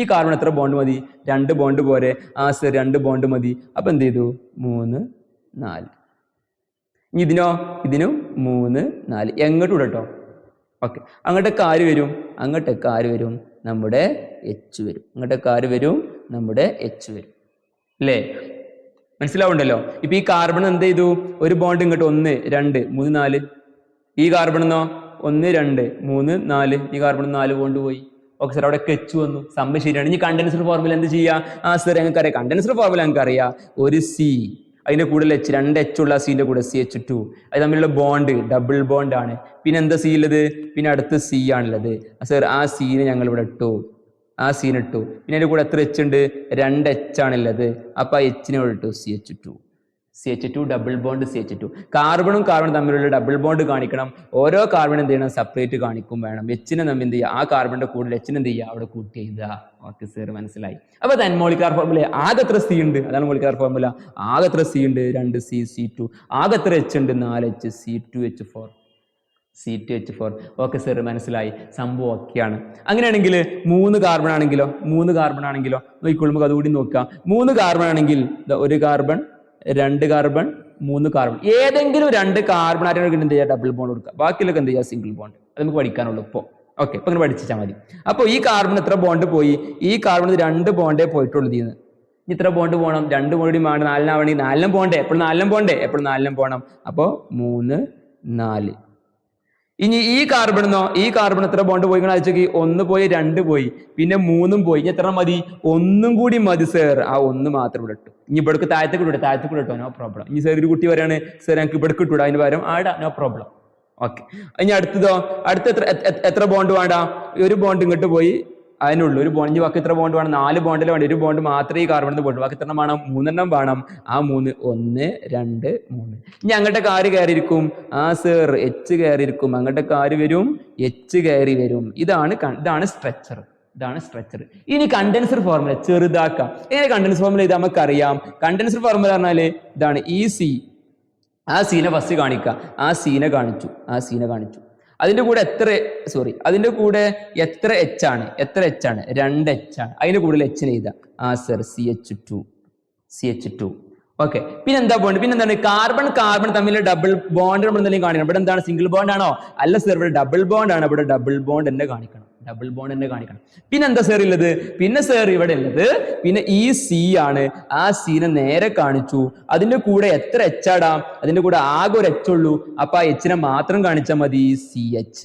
ഈ കാർബൺ എത്ര ബോണ്ട് മതി? 2 ബോണ്ട് പോരെ? ആ സർ, 2 ബോണ്ട് മതി. അപ്പൊ എന്ത് ചെയ്തു? 3 4. ഇനി ഇതിനും 3 4. എങ്ങോട്ട് വിടട്ടോ? ഓക്കെ, അങ്ങോട്ടേക്ക് ആര് വരും? അങ്ങോട്ടേക്ക് ആര് വരും? നമ്മുടെ എച്ച് വരും. അങ്ങോട്ടേക്ക് ആര് വരും? നമ്മുടെ എച്ച് വരും അല്ലേ? മനസ്സിലാവുണ്ടല്ലോ. ഇപ്പൊ ഈ കാർബൺ എന്ത് ചെയ്തു? ഒരു ബോണ്ട് ഇങ്ങോട്ട് 1 2 3 4. ഈ കാർബണെന്നോ 1 2 3 4. ഈ കാർബൺ 4 ബോണ്ട് പോയി. ഓക്കെ സാർ, അവിടെ എച്ച് വന്നു. സംഭവം ശരിയാണ്. ഇനി കണ്ടൻസർ ഫോർമുല എന്ത് ചെയ്യാ? ആ സർ, ഞങ്ങൾക്ക് അറിയാം കണ്ടൻസർ ഫോർമുല. ഞങ്ങൾക്ക് അറിയാം, ഒരു സി, അതിന്റെ കൂടെ എച്ച്, 2 എച്ച് ഉള്ള സീന്റെ കൂടെ CH2. അത് തമ്മിലുള്ള ബോണ്ട് ഡബിൾ ബോണ്ട് ആണ്. പിന്നെ എന്താ സി ഉള്ളത്? പിന്നെ അടുത്ത് സി ആണുള്ളത്. സർ, ആ സീന് ഞങ്ങൾ ഇവിടെ ഇട്ടു, ആ സീൻ ഇട്ടു. പിന്നെ അതിന്റെ കൂടെ എത്ര എച്ച് ഉണ്ട്? 2 എച്ച് ആണുള്ളത്. അപ്പൊ ആ എച്ചിനെ ഇവിടെ ഇട്ടു, CH2 ഡബിൾ ബോണ്ട് CH2. കാർബണും കാർബണും തമ്മിലുള്ള ഡബിൾ ബോണ്ട് കാണിക്കണം. ഓരോ കാർബൺ എന്ത് ചെയ്യണം? സെപ്പറേറ്റ് കാണിക്കും വേണം. എച്ചിനെ നമ്മൾ എന്ത് ചെയ്യുക? ആ കാർബണിന്റെ കൂടെ എച്ചിനെ എന്ത് ചെയ്യുക? അവിടെ കൂട്ടി എഴുതുക. ഓക്കെ സർ, മനസ്സിലായി. അപ്പൊ തന്നെ മോളിക്കുലാർ ഫോർമുല ആകെ എത്ര സി ഉണ്ട്? അതാണ് മോളിക്കുലാർ ഫോർമുല. ആകെ എത്ര സി ഉണ്ട്? 2C C2. ആകെ എത്ര എച്ച് ഉണ്ട്? 4H C2H4. ഓക്കെ സർ, മനസ്സിലായി. സംഭവം ഓക്കെയാണ്. അങ്ങനെയാണെങ്കിൽ 3 കാർബൺ ആണെങ്കിലോ? 3 കാർബൺ ആണെങ്കിലോ നോക്കിക്കൊള്ളുമ്പോൾ അതുകൂടി നോക്കാം. 3 കാർബൺ ആണെങ്കിൽ 1 കാർബൺ 2 കാർബൺ 3 കാർബൺ, ഏതെങ്കിലും 2 കാർബൺ ആയിട്ട് എന്ത് ചെയ്യുക? ഡബിൾ ബോണ്ട് കൊടുക്കുക. ബാക്കിയൊക്കെ എന്ത് ചെയ്യുക? Single bond. അത് നമുക്ക് പഠിക്കാനുള്ളൂ ഇപ്പോൾ. ഓക്കെ, ഇപ്പൊ ഇങ്ങനെ പഠിച്ചാൽ മതി. അപ്പോൾ ഈ കാർബൺ എത്ര ബോണ്ട് പോയി? ഈ കാർബൺ 2 ബോണ്ടേ പോയിട്ടുള്ളൂ. ഇതിന്ന് ഇനി ഇത്ര ബോണ്ട് പോകണം? 2 ബോണ്ട് വേണം. 4 4 പോണ്ടേ? എപ്പോഴും 4 പോകണം. അപ്പോൾ 3 4. ഇനി ഈ കാർബണെന്നോ? ഈ കാർബൺ എത്ര ബോണ്ട് പോയി? അയച്ചോക്കി. 1 പോയി, 2 പോയി, പിന്നെ 3 പോയി. ഇനി എത്ര മതി? 1 കൂടി മതി സർ. ആ 1 മാത്രം ഇവിടെ ഇട്ടു. ഇനി ഇവിടേക്ക് താഴത്തേക്ക് ഇട്ടോ, നോ പ്രോബ്ലം. ഇനി സർ ഒരു കുട്ടി പറയാണ്, സർ ഞങ്ങൾക്ക് ഇവിടെ ഇട്ടൂടാ, അതിന് പകരം ആടാ, നോ പ്രോബ്ലം. ഓക്കെ, ഇനി അടുത്തതോ? എത്ര ബോണ്ട് വേണ്ട? ഒരു ബോണ്ട് ഇങ്ങോട്ട് പോയി, അതിനുള്ളൂ ഒരു ബോണ്ട്. ഇനി ബാക്കി എത്ര ബോണ്ട് വേണം? 4 ബോണ്ടിൽ വേണ്ട. ഒരു ബോണ്ട് മാത്രമേ ഈ കാർബണിൽ പോയിട്ട്. ബാക്കി എത്ര വേണം? 3 വേണം. ആ 3 1 2 3. ഇനി അങ്ങോട്ടേ കാര് കയറിയിരിക്കും. ആ സർ, എച്ച് കയറിയിരിക്കും. അങ്ങോട്ടേ കാര് വരും, എച്ച് കയറി വരും. ഇതാണ് സ്ട്രക്ചർ. ഇനി കണ്ടൻസർ ഫോർമുല ചെറുതാക്കാം. എങ്ങനെ കണ്ടൻസർ ഫോർമുല ഇത് നമുക്കറിയാം. കണ്ടൻസർ ഫോർമുല പറഞ്ഞാല് ഇതാണ്. ഈ സി, ആ സീനെ ഫസ്റ്റ് കാണിക്കുക. ആ സീനെ കാണിച്ചു. അതിന്റെ കൂടെ അതിന്റെ കൂടെ എത്ര എച്ച് ആണ്? 2 എച്ച് ആണ്. അതിന്റെ കൂടുതൽ എച്ചിന് എഴുതാം. ആ സർ, CH2. ഓക്കെ, പിന്നെ എന്താ ബോണ്ട്? പിന്നെ എന്താണ്? കാർബൺ കാർബൺ തമ്മിൽ ഡബിൾ ബോണ്ട് നമ്മൾ എന്തെങ്കിലും കാണിക്കണം. ഇവിടെ എന്താണ്? സിംഗിൾ ബോണ്ട് ആണോ? അല്ല സർ, ഇവിടെ ഡബിൾ ബോണ്ട് ആണ്. ഇവിടെ ഡബിൾ ബോണ്ട് തന്നെ കാണിക്കണം. പിന്നെ എന്താ സർ ഉള്ളത്? പിന്നെ സർ ഇവിടെ ഉള്ളത് പിന്നെ ഈ സി ആണ്. ആ സീനെ നേരെ കാണിച്ചു. അതിന്റെ കൂടെ എത്ര എച്ച് ആടാം? അതിന്റെ കൂടെ ആകെ ഒരു എച്ച് ഉള്ളൂ. അപ്പൊ ആ എച്ചിനെ മാത്രം കാണിച്ചാൽ മതി. CH.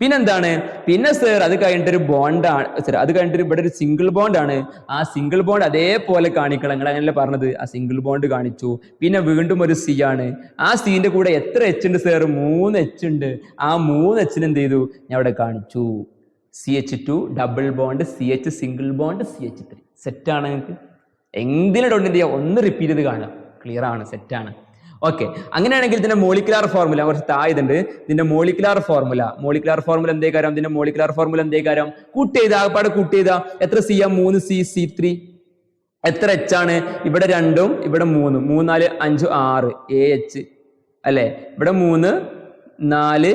പിന്നെന്താണ്? പിന്നെ സർ അത് കഴിഞ്ഞിട്ടൊരു ബോണ്ടാണ് സർ. അത് കഴിഞ്ഞിട്ട് ഇവിടെ ഒരു സിംഗിൾ ബോണ്ട് ആണ്. ആ സിംഗിൾ ബോണ്ട് അതേപോലെ കാണിക്കണം. നിങ്ങൾ അങ്ങനെയല്ലേ പറഞ്ഞത്? ആ സിംഗിൾ ബോണ്ട് കാണിച്ചു. പിന്നെ വീണ്ടും ഒരു സി ആണ്. ആ സീന്റെ കൂടെ എത്ര എച്ച് ഉണ്ട് സർ? 3 എച്ച് ഉണ്ട്. ആ 3 എച്ചിന് എന്ത് ചെയ്തു? ഞാൻ ഇവിടെ കാണിച്ചു. CH2 double bond, CH single bond, CH3. സെറ്റാണ്. നിങ്ങൾക്ക് എന്തിനും ഡൗട്ട് എന്ത് ചെയ്യുക? ഒന്ന് റിപ്പീറ്റ് ചെയ്ത് കാണാം. ക്ലിയർ ആണ്, സെറ്റാണ്. ഓക്കെ, അങ്ങനെയാണെങ്കിൽ ഇതിന്റെ മോളിക്കുലാർ ഫോർമുല കുറച്ച് താഴെയുണ്ട്. ഇതിന്റെ മോളിക്കുലാർ ഫോർമുല എന്തേ കാര്യം? ഇതിന്റെ മോളിക്കുലാർ ഫോർമുല എന്തേ കാര്യം? ആകപ്പാട് കൂട്ടി ചെയ്താ എത്ര സി ആ? 3C C3. എത്ര എച്ച് ആണ്? ഇവിടെ 2ഉം ഇവിടെ 3. 3 4 5 6 AH അല്ലെ? ഇവിടെ 3 4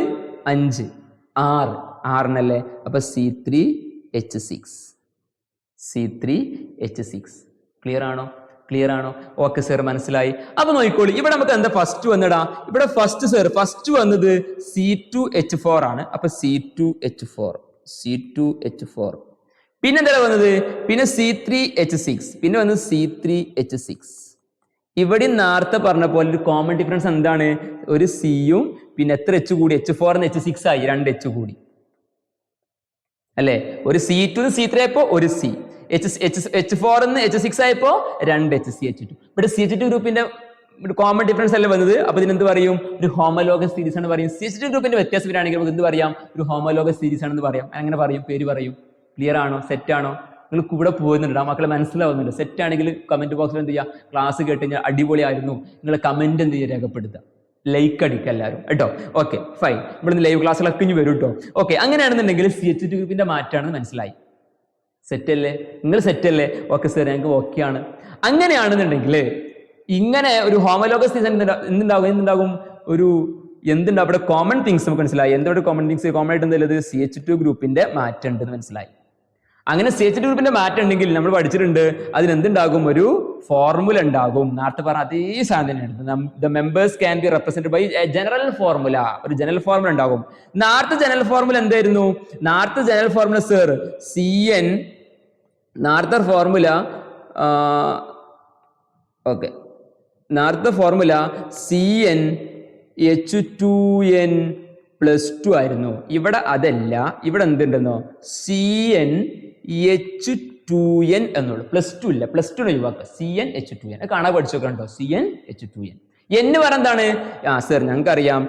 5 6 6 അപ്പൊ C3H6. ക്ലിയർ ആണോ? ഓക്കെ സർ, മനസ്സിലായി. അപ്പൊ നോക്കിക്കോളൂ, ഇവിടെ നമുക്ക് എന്താ ഫസ്റ്റ് വന്നിടാ? ഇവിടെ ഫസ്റ്റ് വന്നത് C2H4 ആണ്. അപ്പൊ C2H4. പിന്നെ എന്താ വന്നത്? പിന്നെ C3H6. പിന്നെ വന്നത് C3H6. ഇവിടെ നേരത്തെ പറഞ്ഞ പോലെ ഒരു കോമൺ ഡിഫറൻസ് എന്താണ്? ഒരു സിയും പിന്നെ എത്ര എച്ച് കൂടി? H4 H6 ആയി, 2 എച്ച് കൂടി അല്ലെ? ഒരു C2 C3 ആയപ്പോ ഒരു സി. H4 H6 ആയപ്പോ 2 H CH2. ഇവിടെ CH2 ഗ്രൂപ്പിന്റെ കോമൺ ഡിഫറൻസ് അല്ലേ വന്നത്. അപ്പൊ ഇതിനെന്ത് പറയും? ഒരു ഹോമോലോഗസ് സീരീസ് ആണ് പറയും. CH2 ഗ്രൂപ്പിന്റെ വ്യത്യാസം വരാണെങ്കിൽ നമുക്ക് എന്ത് പറയാം? ഒരു ഹോമോലോഗസ് സീരീസ് ആണെന്ന് പറയാം. അങ്ങനെ പറയും, പേര് പറയും. ക്ലിയർ ആണോ? സെറ്റ് ആണോ? നിങ്ങൾ കൂടെ പോകുന്നുണ്ട്, ആ മക്കളെ മനസ്സിലാവുന്നുണ്ട്. സെറ്റ് ആണെങ്കിൽ കമന്റ് ബോക്സിൽ എന്ത് ചെയ്യുക? ക്ലാസ് കേട്ട് കഴിഞ്ഞാൽ അടിപൊളിയായിരുന്നു, നിങ്ങളെ കമന്റ് എന്ത് ചെയ്യുക? രേഖപ്പെടുത്തുക, ലൈക്ക് അടിക്കുക എല്ലാവരും കേട്ടോ. Okay fine. ഇവിടുന്ന് ലൈവ് ക്ലാസ്സുകളൊക്കെ ഇനി വരും കേട്ടോ. ഓക്കെ, അങ്ങനെയാണെന്നുണ്ടെങ്കിൽ CH2 ഗ്രൂപ്പിന്റെ മാറ്റാണെന്ന് മനസ്സിലായി. സെറ്റ് അല്ലേ? നിങ്ങൾ സെറ്റ് അല്ലേ? ഓക്കെ സാർ, ഞങ്ങൾക്ക് ഓക്കെ ആണ്. അങ്ങനെയാണെന്നുണ്ടെങ്കിൽ ഇങ്ങനെ ഒരു ഹോമോലോഗസ് സീരീസ് എന്തുണ്ടാകും? എന്തുണ്ടാവും അവിടെ? കോമൺ തിങ്സ് നമുക്ക് മനസ്സിലായി. എന്താണ് കോമൺ തിങ്സ്? കോമൺ ആയിട്ട് എന്തുള്ളത്? CH2 ഗ്രൂപ്പിന്റെ മാറ്റം ഉണ്ടെന്ന് മനസ്സിലായി. അങ്ങനെ CH2 ഗ്രൂപ്പിന്റെ മാറ്റം ഉണ്ടെങ്കിൽ നമ്മൾ പഠിച്ചിട്ടുണ്ട്, അതിനെന്തുണ്ടാകും? ഒരു ഫോർമുല ഉണ്ടാകും. നേരത്തെ പറഞ്ഞ അതേ സാധനം തന്നെയാണ്. The members can be represented by a general formula. ഒരു ജനറൽ ഫോർമുല ഉണ്ടാകും. നേരത്തെ ജനറൽ ഫോർമുല എന്തായിരുന്നു? നേരത്തെ ജനറൽ ഫോർമുല സർ CN, നേരത്തെ ഫോർമുല ഓക്കെ, നേരത്തെ ഫോർമുല CnH2n +2 ആയിരുന്നു. ഇവിടെ അതല്ല, ഇവിടെ എന്തുണ്ടെന്നോ? CnH2n എന്നുള്ളൂ. +2 ഇല്ല, +2 ഒഴിവാക്കുക. CnH2n കാണാൻ പഠിച്ചു നോക്കണ്ടോ? CnH2n. എന്ന് പറഞ്ഞ എന്താണ്? സർ ഞങ്ങൾക്കറിയാം,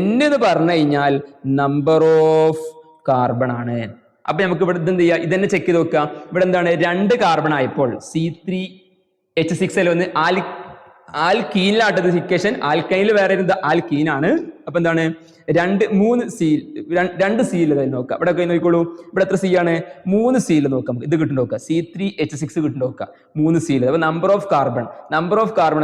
N എന്ന് പറഞ്ഞു കഴിഞ്ഞാൽ നമ്പർ ഓഫ് കാർബൺ ആണ്. അപ്പൊ നമുക്ക് ഇവിടെ എന്ത് ചെയ്യാം? ഇതന്നെ ചെക്ക് ചെയ്ത് നോക്കുക. ഇവിടെ എന്താണ്? 2 കാർബൺ ആയപ്പോൾ C3H6 അല്ല ഒന്ന് ആൽക്കീനിലാട്ടത് ഇക്വേഷൻ. ആൽക്കൈനിൽ വേറെ ആൽക്കീനാണ്. അപ്പൊ എന്താണ്? 2 സീൽ നോക്കാം. ഇവിടെ നോക്കിക്കോളൂ, ഇവിടെ എത്ര സി ആണ്? 3 സീൽ നോക്കാം. ഇത് കിട്ടും നോക്കുക. C3H6 കിട്ടും നോക്കുക. 3 സീൽ. അപ്പൊ നമ്പർ ഓഫ് കാർബൺ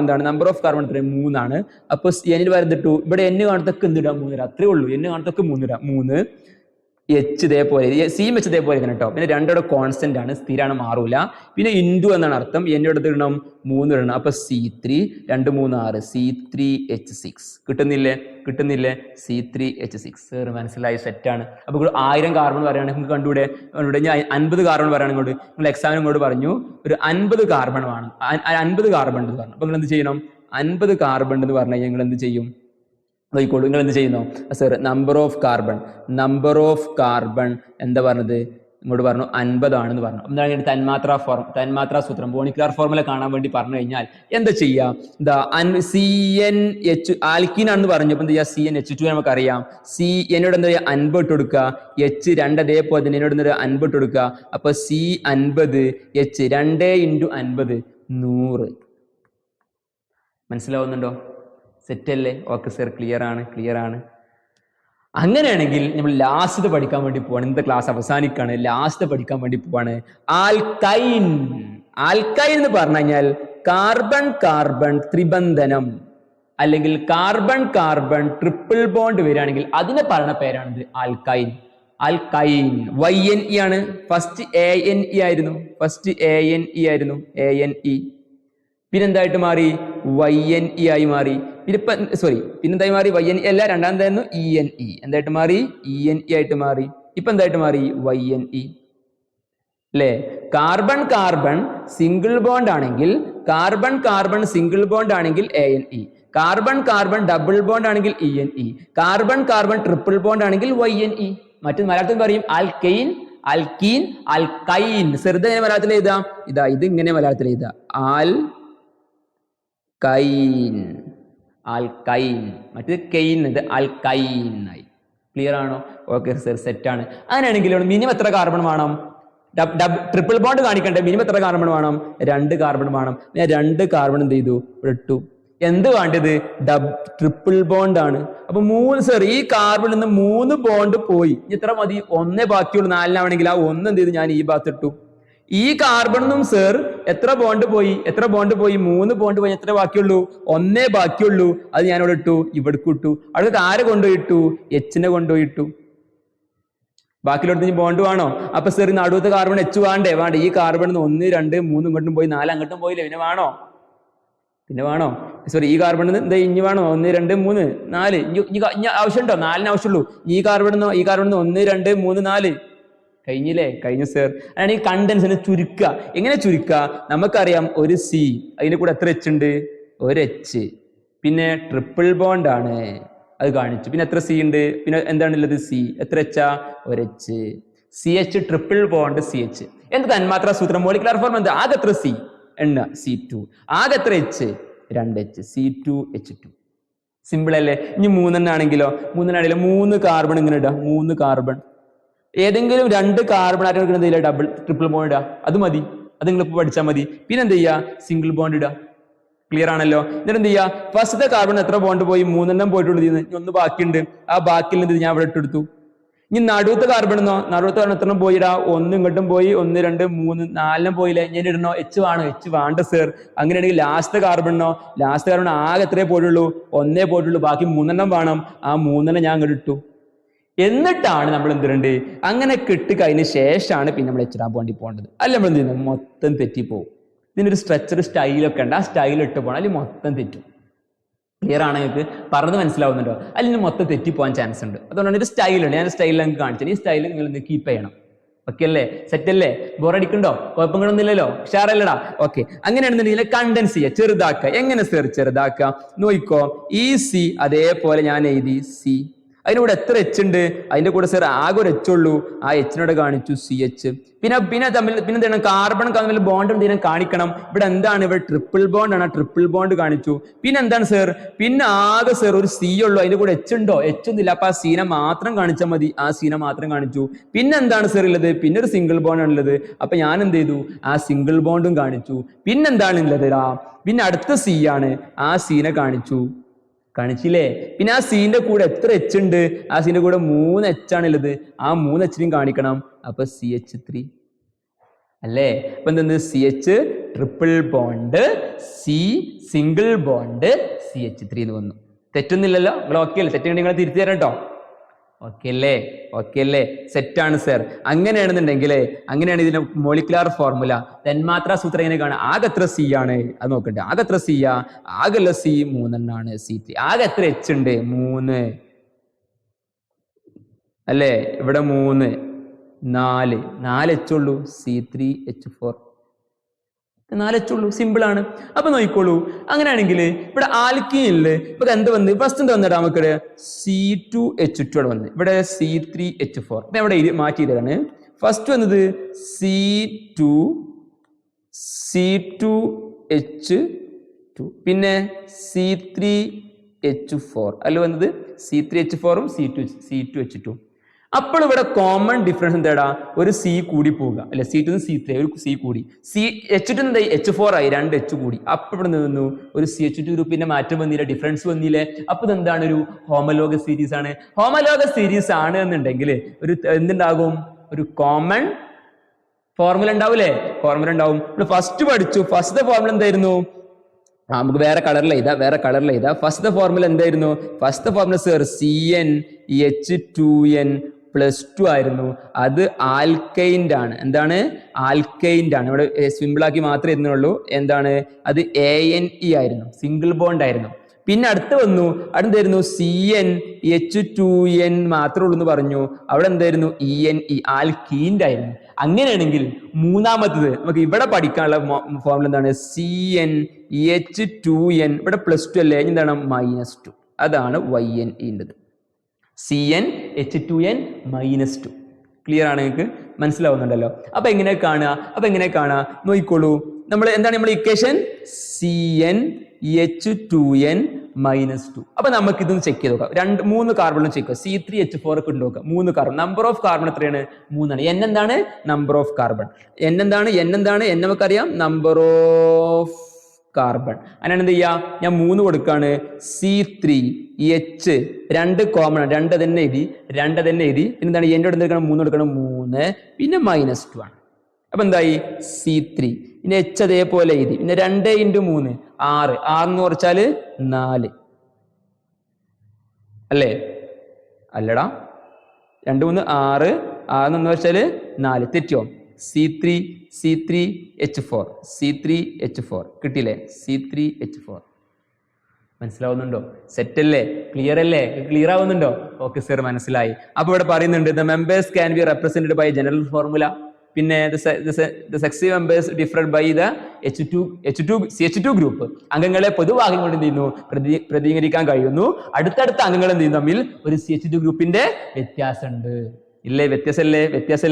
എന്താണ്? നമ്പർ ഓഫ് കാർബൺ എത്രയും 3 ആണ്. അപ്പൊ എന്നിൽ വരുന്നിട്ടു ഇവിടെ N കാണത്തൊക്കെ എന്തിടാം? 3 അത്രേ ഉള്ളൂ. N കാണത്തൊക്കെ 3 H ഇതേപോലെ, CH ഇതേപോലെ ഇങ്ങനെ കേട്ടോ. പിന്നെ 2 കോൺസ്റ്റന്റ് ആണ്, സ്ഥിരമാണ്, മാറൂല. പിന്നെ ഇൻഡു എന്നാണ് അർത്ഥം. N ഇടണം 3 ഇടണം. അപ്പൊ C3 2 3 6 C3H6 കിട്ടുന്നില്ലേ? C3H6 സർ മനസ്സിലായി, സെറ്റാണ്. അപ്പൊ 1000 കാർബൺ പറയുകയാണെങ്കിൽ നിങ്ങൾക്ക് കണ്ടുകൂടെ? ഞാൻ 50 കാർബൺ പറയുകയാണെങ്കിൽ ഇങ്ങോട്ട് നിങ്ങൾ എക്സാമിനും ഇങ്ങോട്ട് പറഞ്ഞു ഒരു 50 കാർബൺ വേണം. 50 കാർബൺ എന്ന് പറഞ്ഞു. അപ്പൊ നിങ്ങൾ എന്ത് ചെയ്യണം? 50 കാർബൺ എന്ന് പറഞ്ഞു കഴിഞ്ഞാൽ നിങ്ങൾ എന്ത് ചെയ്യും? നോക്കിക്കോളൂ, നിങ്ങൾ എന്ത് ചെയ്യുന്നു? സർ നമ്പർ ഓഫ് കാർബൺ എന്താ പറഞ്ഞത്? ഇങ്ങോട്ട് പറഞ്ഞു 50 ആണെന്ന് പറഞ്ഞു. എന്താണ്? തന്മാത്രാ സൂത്രം, മോളിക്കുലാർ ഫോർമുല കാണാൻ വേണ്ടി പറഞ്ഞു കഴിഞ്ഞാൽ എന്താ ചെയ്യുക? CnH ആൽക്കീൻ ആണെന്ന് പറഞ്ഞു. അപ്പൊ എന്താ ചെയ്യുക? CnH2 നമുക്കറിയാം. എന്നോട് എന്താ ചെയ്യുക? 50 ഇട്ട് കൊടുക്കുക. H2 അതേപോലെ തന്നെ എന്നോട് എന്താ 50 ഇട്ട് കൊടുക്കുക. അപ്പൊ C50 H 2 × 50 100. മനസ്സിലാവുന്നുണ്ടോ? സെറ്റ് അല്ലേ? ഓക്കെ സർ, ക്ലിയർ ആണ്. അങ്ങനെയാണെങ്കിൽ നമ്മൾ ലാസ്റ്റ് പഠിക്കാൻ വേണ്ടി പോവാണ്. ഇന്നത്തെ ക്ലാസ് അവസാനിക്കാണ്. ലാസ്റ്റ് പഠിക്കാൻ വേണ്ടി പോവാണ് ആൽക്കൈൻ എന്ന് പറഞ്ഞു കഴിഞ്ഞാൽ കാർബൺ ത്രിബന്ധനം അല്ലെങ്കിൽ കാർബൺ ട്രിപ്പിൾ ബോണ്ട് വരികയാണെങ്കിൽ അതിനെ പറയുന്ന പേരാണിത് ആൽക്കൈൻ. YNE ആണ്. ഫസ്റ്റ് ANE ആയിരുന്നു. പിന്നെന്തായിട്ട് മാറി? YNE ആയി മാറി. പിന്നെന്തായി മാറി? YNE അല്ല, രണ്ടാമതായിരുന്നു ENE. എന്തായിട്ട് മാറി? ENE ആയിട്ട് മാറി. ഇപ്പൊ എന്തായിട്ട് മാറി? YNE അല്ലേ? കാർബൺ സിംഗിൾ ബോണ്ട് ആണെങ്കിൽ ANE, കാർബൺ ഡബിൾ ബോണ്ട് ആണെങ്കിൽ ENE, കാർബൺ ട്രിപ്പിൾ ബോണ്ട് ആണെങ്കിൽ YNE. മറ്റു മലയാളത്തിൽ പറയും ആൽക്കൈൻ, ആൽക്കൈൻ. ചെറുത് എങ്ങനെ മലയാളത്തിൽ എഴുതാം? ഇത് ഇങ്ങനെ മലയാളത്തിൽ എഴുതാം, ആൽക്കൈൻ. മറ്റേത് കെയിൻ, ഇത് ആൽക്കൈൻ ആയി. ക്ലിയർ ആണോ? ഓക്കെ സർ, സെറ്റ് ആണ്. അങ്ങനെയാണെങ്കിൽ മിനിമം എത്ര കാർബൺ വേണം? ട്രിപ്പിൾ ബോണ്ട് കാണിക്കണ്ടേ? മിനിമം എത്ര കാർബൺ വേണം? 2 കാർബൺ വേണം. ഞാൻ 2 കാർബൺ എന്ത് ചെയ്തു? ഇവിടെ ഇട്ടു. എന്ത് വേണ്ടത്? ട്രിപ്പിൾ ബോണ്ട് ആണ്. അപ്പൊ 3 സർ ഈ കാർബണിൽ നിന്ന് 3 ബോണ്ട് പോയി. എത്ര മതി? 1 ബാക്കിയുള്ളൂ. 4 ആ 1 എന്ത് ചെയ്തു? ഞാൻ ഈ ഭാഗത്ത് ഇട്ടു. ഈ കാർബണിനും സർ എത്ര ബോണ്ട് പോയി? 3 ബോണ്ട് പോയി. എത്ര ബാക്കിയുള്ളൂ? 1 ബാക്കിയുള്ളൂ. അത് ഞാൻ ഇവിടെ ഇട്ടു, ഇവിടെ ഇട്ടു. അവിടെ ആരെ കൊണ്ടുപോയിട്ടു? H-നെ കൊണ്ടുപോയിട്ടു. ബാക്കിയുള്ളടത്ത് ബോണ്ട് വേണോ? അപ്പൊ സർ നടുവത്തെ കാർബൺ H വേണ്ടേ? ഈ കാർബണിൽ 1 2 3 ഇങ്ങോട്ടും പോയി, 4 അങ്ങോട്ടും പോയില്ലേ? പിന്നെ വേണോ? സോറി, ഈ കാർബണിൽ നിന്ന് എന്താ ഇനി വേണോ? 1 2 3 4 ഇനി ആവശ്യമുണ്ടോ? 4 ആവശ്യമുള്ളൂ. ഈ കാർബണിൽ നിന്ന് 1 2 3 4 കഴിഞ്ഞില്ലേ? കഴിഞ്ഞു സർ. അതാണ് ഈ കണ്ടൻസിനെ ചുരുക്കുക. എങ്ങനെ ചുരുക്കുക? നമുക്കറിയാം ഒരു C, അതിന്റെ കൂടെ എത്ര H ഉണ്ട്? ഒരു H. പിന്നെ ട്രിപ്പിൾ ബോണ്ട് ആണ്, അത് കാണിച്ചു. പിന്നെ എത്ര C ഉണ്ട്? പിന്നെ എന്താണുള്ളത്? C. എത്ര H? ഒരു H. CH triple bond CH. എന്ത് തന്മാത്രാ സൂത്രം? മോളിക്കുലാർ ഫോർമുല എന്താ? ആകെ എത്ര C? എണ്ണ C2. ആകെ എത്ര H? 2H C2H2. സിമ്പിൾ അല്ലേ? ഇനി മൂന്നെണ്ണാണെങ്കിലോ 3 കാർബൺ ഇങ്ങനെ ഇടുക, 3 കാർബൺ. ഏതെങ്കിലും 2 കാർബൺ ആയിട്ട് എന്തെങ്കിലും ട്രിപ്പിൾ ബോണ്ട് ഇടുക, അത് മതി. അത് നിങ്ങൾ ഇപ്പോൾ പഠിച്ചാൽ മതി. പിന്നെ എന്ത് ചെയ്യുക? സിംഗിൾ ബോണ്ട് ഇടുക. ക്ലിയർ ആണല്ലോ? എന്നിട്ട് എന്ത് ചെയ്യുക? ഫസ്റ്റത്തെ കാർബൺ എത്ര ബോണ്ട് പോയി? 3 പോയിട്ടുള്ളൂ. ഇനി 1 ബാക്കിയുണ്ട്. ആ ബാക്കിയിൽ എന്ത് ഞാൻ ഇവിടെ ഇട്ടെടുത്തു. ഇനി നടുവത്തെ കാർബൺ എന്നോ? നടുവത്തെ കാർബൺ എത്ര പോയിടാ? 1 ഇങ്ങോട്ടും പോയി, 1 2 3 4 പോയില്ലേ? ഞാൻ ഇടണോ? H വേണോ? H വേണ്ട സർ. അങ്ങനെയാണെങ്കിൽ ലാസ്റ്റ് കാർബണോ? ലാസ്റ്റ് കാർബൺ ആകെ എത്രേ പോയിട്ടുള്ളൂ? 1 പോയിട്ടുള്ളൂ. ബാക്കി 3 വേണം. ആ 3 ഞാൻ ഇങ്ങോട്ട് ഇട്ടു. എന്നിട്ടാണ് നമ്മൾ എന്തുണ്ട് അങ്ങനെ കിട്ടിക്കഴിഞ്ഞ ശേഷമാണ് പിന്നെ നമ്മൾ എച്ചിടാൻ വേണ്ടി പോകേണ്ടത്. അല്ല നമ്മൾ എന്ത് ചെയ്യുന്നത്? മൊത്തം തെറ്റിപ്പോവും. ഇതിനൊരു സ്ട്രക്ചർ സ്റ്റൈലൊക്കെ ഉണ്ട്. ആ സ്റ്റൈൽ ഇട്ട് പോകണം, അല്ലെങ്കിൽ മൊത്തം തെറ്റും. ക്ലിയർ ആണ്? നിങ്ങൾക്ക് പറഞ്ഞത് മനസ്സിലാവുന്നുണ്ടോ? അല്ലെങ്കിൽ മൊത്തം തെറ്റിപ്പോകാൻ ചാൻസ് ഉണ്ട്. അതുകൊണ്ടാണ് ഒരു സ്റ്റൈലുണ്ട്. ഞാൻ സ്റ്റൈൽ നിങ്ങൾക്ക് കാണിച്ചത്. ഈ സ്റ്റൈൽ നിങ്ങൾ കീപ്പ് ചെയ്യണം. ഓക്കെ അല്ലേ? സെറ്റ് അല്ലേ? ബോറടിക്കണ്ടോ? കുഴപ്പങ്ങളൊന്നുമില്ലല്ലോ? ഷാറല്ലടാ? ഓക്കെ. അങ്ങനെയാണെന്നുണ്ടെങ്കിൽ കണ്ടൻസ് ചെയ്യുക, ചെറുതാക്കുക. എങ്ങനെ സർ ചെറുതാക്കുക? നോക്കിക്കോ. ഈ സി അതേപോലെ ഞാൻ എഴുതി സി. അതിൻ്റെ കൂടെ എത്ര എച്ച് ഉണ്ട്? അതിന്റെ കൂടെ സർ ആകെ ഒരു എച്ച് ഉള്ളൂ. ആ എച്ചിനോട് കാണിച്ചു CH. പിന്നെ എന്താണ്? കാർബൺ തമ്മിൽ ബോണ്ട് എന്തെങ്കിലും കാണിക്കണം. ഇവിടെ എന്താണ്? ഇവിടെ ട്രിപ്പിൾ ബോണ്ട് ആണ്. ട്രിപ്പിൾ ബോണ്ട് കാണിച്ചു. പിന്നെ എന്താണ് സർ? പിന്നെ ആകെ സർ ഒരു സി ഉള്ളൂ. അതിന്റെ കൂടെ എച്ച് ഉണ്ടോ? എച്ച് ഒന്നും ഇല്ല. അപ്പൊ ആ സീനെ മാത്രം കാണിച്ചാൽ മതി. ആ സീനെ മാത്രം കാണിച്ചു. പിന്നെ എന്താണ് സർ ഉള്ളത്? പിന്നെ ഒരു സിംഗിൾ ബോണ്ട് ആണുള്ളത്. അപ്പൊ ഞാൻ എന്ത് ചെയ്തു? ആ സിംഗിൾ ബോണ്ടും കാണിച്ചു. പിന്നെന്താണ് ഉള്ളത്? പിന്നെ അടുത്ത സി ആണ്. ആ സീനെ കാണിച്ചില്ലേ? പിന്നെ ആ സീന്റെ കൂടെ എത്ര എച്ച് ഉണ്ട്? ആ സീന്റെ കൂടെ 3 H ആണുള്ളത്. ആ 3 H കാണിക്കണം. അപ്പൊ CH3 അല്ലേ? അപ്പൊ എന്തെന്ന്? CH triple bond, C single bond, CH3 എന്ന് വന്നു. തെറ്റൊന്നുമില്ലല്ലോ? നിങ്ങൾ ഓക്കെ അല്ലേ? തെറ്റുണ്ടെങ്കിൽ നിങ്ങൾ തിരുത്തി തരാം കേട്ടോ. ഓക്കെ അല്ലേ? സെറ്റാണ് സർ. അങ്ങനെയാണ് ഇതിന്റെ മോളിക്കുലാർ ഫോർമുല, തന്മാത്രാ സൂത്രം എങ്ങനെ കാണാം? ആകെ എത്ര സി ആണ്? അത് നോക്കട്ടെ. ആകെ എത്ര സി ആ? ആകെയുള്ള സി 3 C3. ആകെ എത്ര എച്ച് ഉണ്ട്? 3 അല്ലേ? ഇവിടെ 3 4 എച്ച് ഉള്ളൂ. C3H4 4 എച്ച് ഉള്ളൂ. സിമ്പിൾ ആണ്. അപ്പൊ നോക്കിക്കോളൂ. അങ്ങനെയാണെങ്കിൽ ഇവിടെ ആൽക്കീനില് ഇപ്പൊ എന്ത് വന്ന്? ഫസ്റ്റ് എന്ത് വന്നിടാം? നമുക്കിവിടെ C2H2 വന്ന്, ഇവിടെ C3H4. ഇവിടെ മാറ്റി ചെയ്തതാണ്. ഫസ്റ്റ് വന്നത് C2H2, പിന്നെ C3H4 അല്ല വന്നത്? C3H4 C2H2. അപ്പോൾ ഇവിടെ കോമൺ ഡിഫറൻസ് എന്താടാ? ഒരു സി കൂടി പോവുക അല്ലെ? C2 C3 ഒരു സി കൂടി. H2 എന്തായി? H4 ആയി, 2 H കൂടി. അപ്പൊ ഇവിടെ നിന്നു ഒരു CH2 ഗ്രൂപ്പിന്റെ മാറ്റം വന്നില്ല, ഡിഫറൻസ് വന്നില്ലേ? അപ്പൊ ഇതെന്താണ്? ഒരു ഹോമലോഗസ് സീരീസ് ആണ്. ഹോമലോഗസ് സീരീസ് ആണ് എന്നുണ്ടെങ്കിൽ ഒരു എന്തുണ്ടാകും? ഒരു കോമൺ ഫോർമുല ഉണ്ടാവൂലേ? ഫോർമുല ഉണ്ടാവും. ഇവിടെ ഫസ്റ്റ് പഠിച്ചു. ഫസ്റ്റത്തെ ഫോർമുല എന്തായിരുന്നു? നമുക്ക് വേറെ കളറിൽ എഴുതാം. ഫസ്റ്റത്തെ ഫോർമുല എന്തായിരുന്നു? ഫസ്റ്റത്തെ ഫോർമുല സർ CnH2n+2 ആയിരുന്നു. അത് ആൽക്കൈൻഡ് ആണ്. എന്താണ്? ആൽക്കൈൻഡ് ആണ്. ഇവിടെ സിമ്പിളാക്കി മാത്രമേ ഇരുന്നുള്ളൂ. എന്താണ്? അത് ANE ആയിരുന്നു, സിംഗിൾ ബോണ്ട് ആയിരുന്നു. പിന്നെ അടുത്ത് വന്നു, അടുത്തായിരുന്നു CnH2n മാത്രമേ ഉള്ളൂ എന്ന് പറഞ്ഞു. അവിടെ എന്തായിരുന്നു? ENE, ആൽക്കീൻഡ് ആയിരുന്നു. അങ്ങനെയാണെങ്കിൽ മൂന്നാമത്തത് നമുക്ക് ഇവിടെ പഠിക്കാനുള്ള ഫോർമുല എന്താണ്? CnH2n. ഇവിടെ +2 അല്ലേ? എന്താണ്? -2. അതാണ് YnE. CnH2n-2. ക്ലിയർ ആണ്? നിങ്ങൾക്ക് മനസ്സിലാവുന്നുണ്ടല്ലോ? അപ്പൊ എങ്ങനെ കാണുക? നോക്കിക്കോളൂ. നമ്മൾ ഇക്വേഷൻ CnH2n-2. അപ്പൊ നമുക്ക് ഇതൊന്ന് ചെക്ക് ചെയ്ത് നോക്കാം. 3 കാർബണും ചെക്ക് ചെയ്യാം. C3H4 ഒക്കെ ഉണ്ട് നോക്കാം. 3 കാർബൺ. നമ്പർ ഓഫ് കാർബൺ എത്രയാണ്? 3 ആണ്. N എന്താണ്? Number of carbon. N നമുക്കറിയാം, നമ്പർ ഓഫ് കാർബൺ. അങ്ങനെ എന്ത് ചെയ്യാം? ഞാൻ 3 കൊടുക്കാണ്. C3H 2 കോമൺ ആണ്. 2 തന്നെ എഴുതി. എന്താണ്? എൻ്റെ എടുക്കണം 3 കൊടുക്കണം. 3 പിന്നെ -2 ആണ്. അപ്പൊ എന്തായി? C3. പിന്നെ H അതേപോലെ എഴുതി. പിന്നെ 2 × 3 6. 6 എന്ന് കുറച്ചാല് 4 അല്ലേ? അല്ലടാ, 2 3 6. 6 എന്ന് വെച്ചാല് 4. തെറ്റിയോ? C3H4 കിട്ടിയില്ലേ? C3H4 മനസ്സിലാവുന്നുണ്ടോ? സെറ്റ് അല്ലേ? ക്ലിയർ അല്ലേ? ക്ലിയർ ആവുന്നുണ്ടോ? ഓക്കെ സർ, മനസ്സിലായി. അപ്പൊ ഇവിടെ പറയുന്നുണ്ട് the members can be represented by general formula. പിന്നെ successive members differed by the CH2 group. അംഗങ്ങളെ പൊതുവാക്യം കൊണ്ട് എന്ത് ചെയ്യുന്നു? പ്രതികരിക്കാൻ കഴിയുന്നു. അടുത്തടുത്ത അംഗങ്ങൾ എന്ത് ചെയ്യുന്നു? തമ്മിൽ ഒരു CH2 ഗ്രൂപ്പിന്റെ വ്യത്യാസമുണ്ട്. ഇല്ലേ? വ്യത്യാസം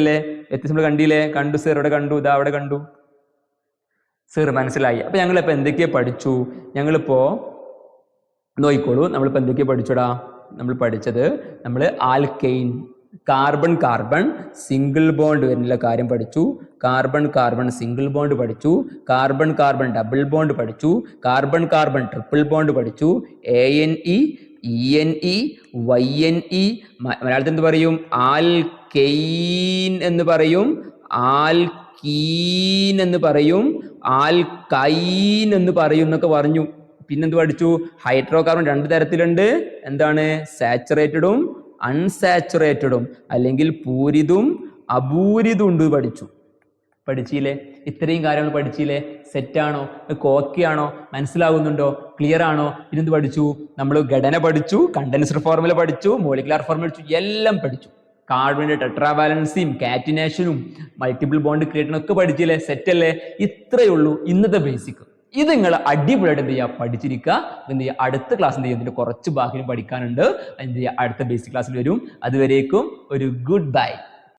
നമ്മൾ കണ്ടില്ലേ? കണ്ടു സർ, ഇവിടെ കണ്ടു, ഇതാ അവിടെ കണ്ടു. സർ മനസ്സിലായി. അപ്പൊ ഞങ്ങളിപ്പോ എന്തൊക്കെയാ പഠിച്ചു? ഞങ്ങളിപ്പോ നോയിക്കോളൂ, നമ്മളിപ്പോ എന്തൊക്കെയാ പഠിച്ചടാ? നമ്മൾ പഠിച്ചത് alkane, carbon carbon single bond വരുന്ന കാര്യം പഠിച്ചു, കാർബൺ കാർബൺ സിംഗിൾ ബോണ്ട് പഠിച്ചു, കാർബൺ കാർബൺ ഡബിൾ ബോണ്ട് പഠിച്ചു, കാർബൺ കാർബൺ ട്രിപ്പിൾ ബോണ്ട് പഠിച്ചു, ANE ENE YNE, മലയാളത്തിൽ എന്ത് പറയും? ആൽക്കെയിൻ എന്ന് പറയും, ആൽക്കീൻ എന്ന് പറയും, ആൽക്കൈൻ എന്ന് പറയും എന്നൊക്കെ പറഞ്ഞു. പിന്നെന്ത് പഠിച്ചു? ഹൈഡ്രോ കാർബൺ 2 തരത്തിലുണ്ട്. എന്താണ്? സാച്ചുറേറ്റഡും അൺസാച്ചുറേറ്റഡും, അല്ലെങ്കിൽ പൂരിതും അപൂരിതും ഉണ്ട് പഠിച്ചില്ലേ? ഇത്രയും കാര്യങ്ങൾ പഠിച്ചില്ലേ? സെറ്റാണോ? ഓക്കെയാണോ? മനസ്സിലാകുന്നുണ്ടോ? ക്ലിയർ ആണോ? ഇതെന്ത് പഠിച്ചു? നമ്മൾ ഘടന പഠിച്ചു, കണ്ടൻസർ ഫോർമുല പഠിച്ചു, മോളിക്കുലാർ ഫോർമുല പഠിച്ചു, എല്ലാം പഠിച്ചു. കാർബണിന്റെ ടെട്രാവാലൻസിയും കാറ്റിനേഷനും മൾട്ടിപ്പിൾ ബോണ്ട് ക്രിയേഷനും ഒക്കെ പഠിച്ചില്ലേ? സെറ്റല്ലേ? ഇത്രയേ ഉള്ളൂ ഇന്നത്തെ ബേസിക്. ഇത് നിങ്ങൾ അടിപൊളിയായിട്ട് എന്ത് ചെയ്യുക? പഠിച്ചിരിക്കുക. എന്ത് ചെയ്യുക? അടുത്ത ക്ലാസ് എന്ത് ചെയ്യുക? ഇതിന്റെ കുറച്ച് ബാക്കി പഠിക്കാനുണ്ട്. എന്ത് ചെയ്യുക? അടുത്ത ബേസിക് ക്ലാസ്സിൽ വരും. അതുവരേക്കും ഒരു ഗുഡ് ബൈ.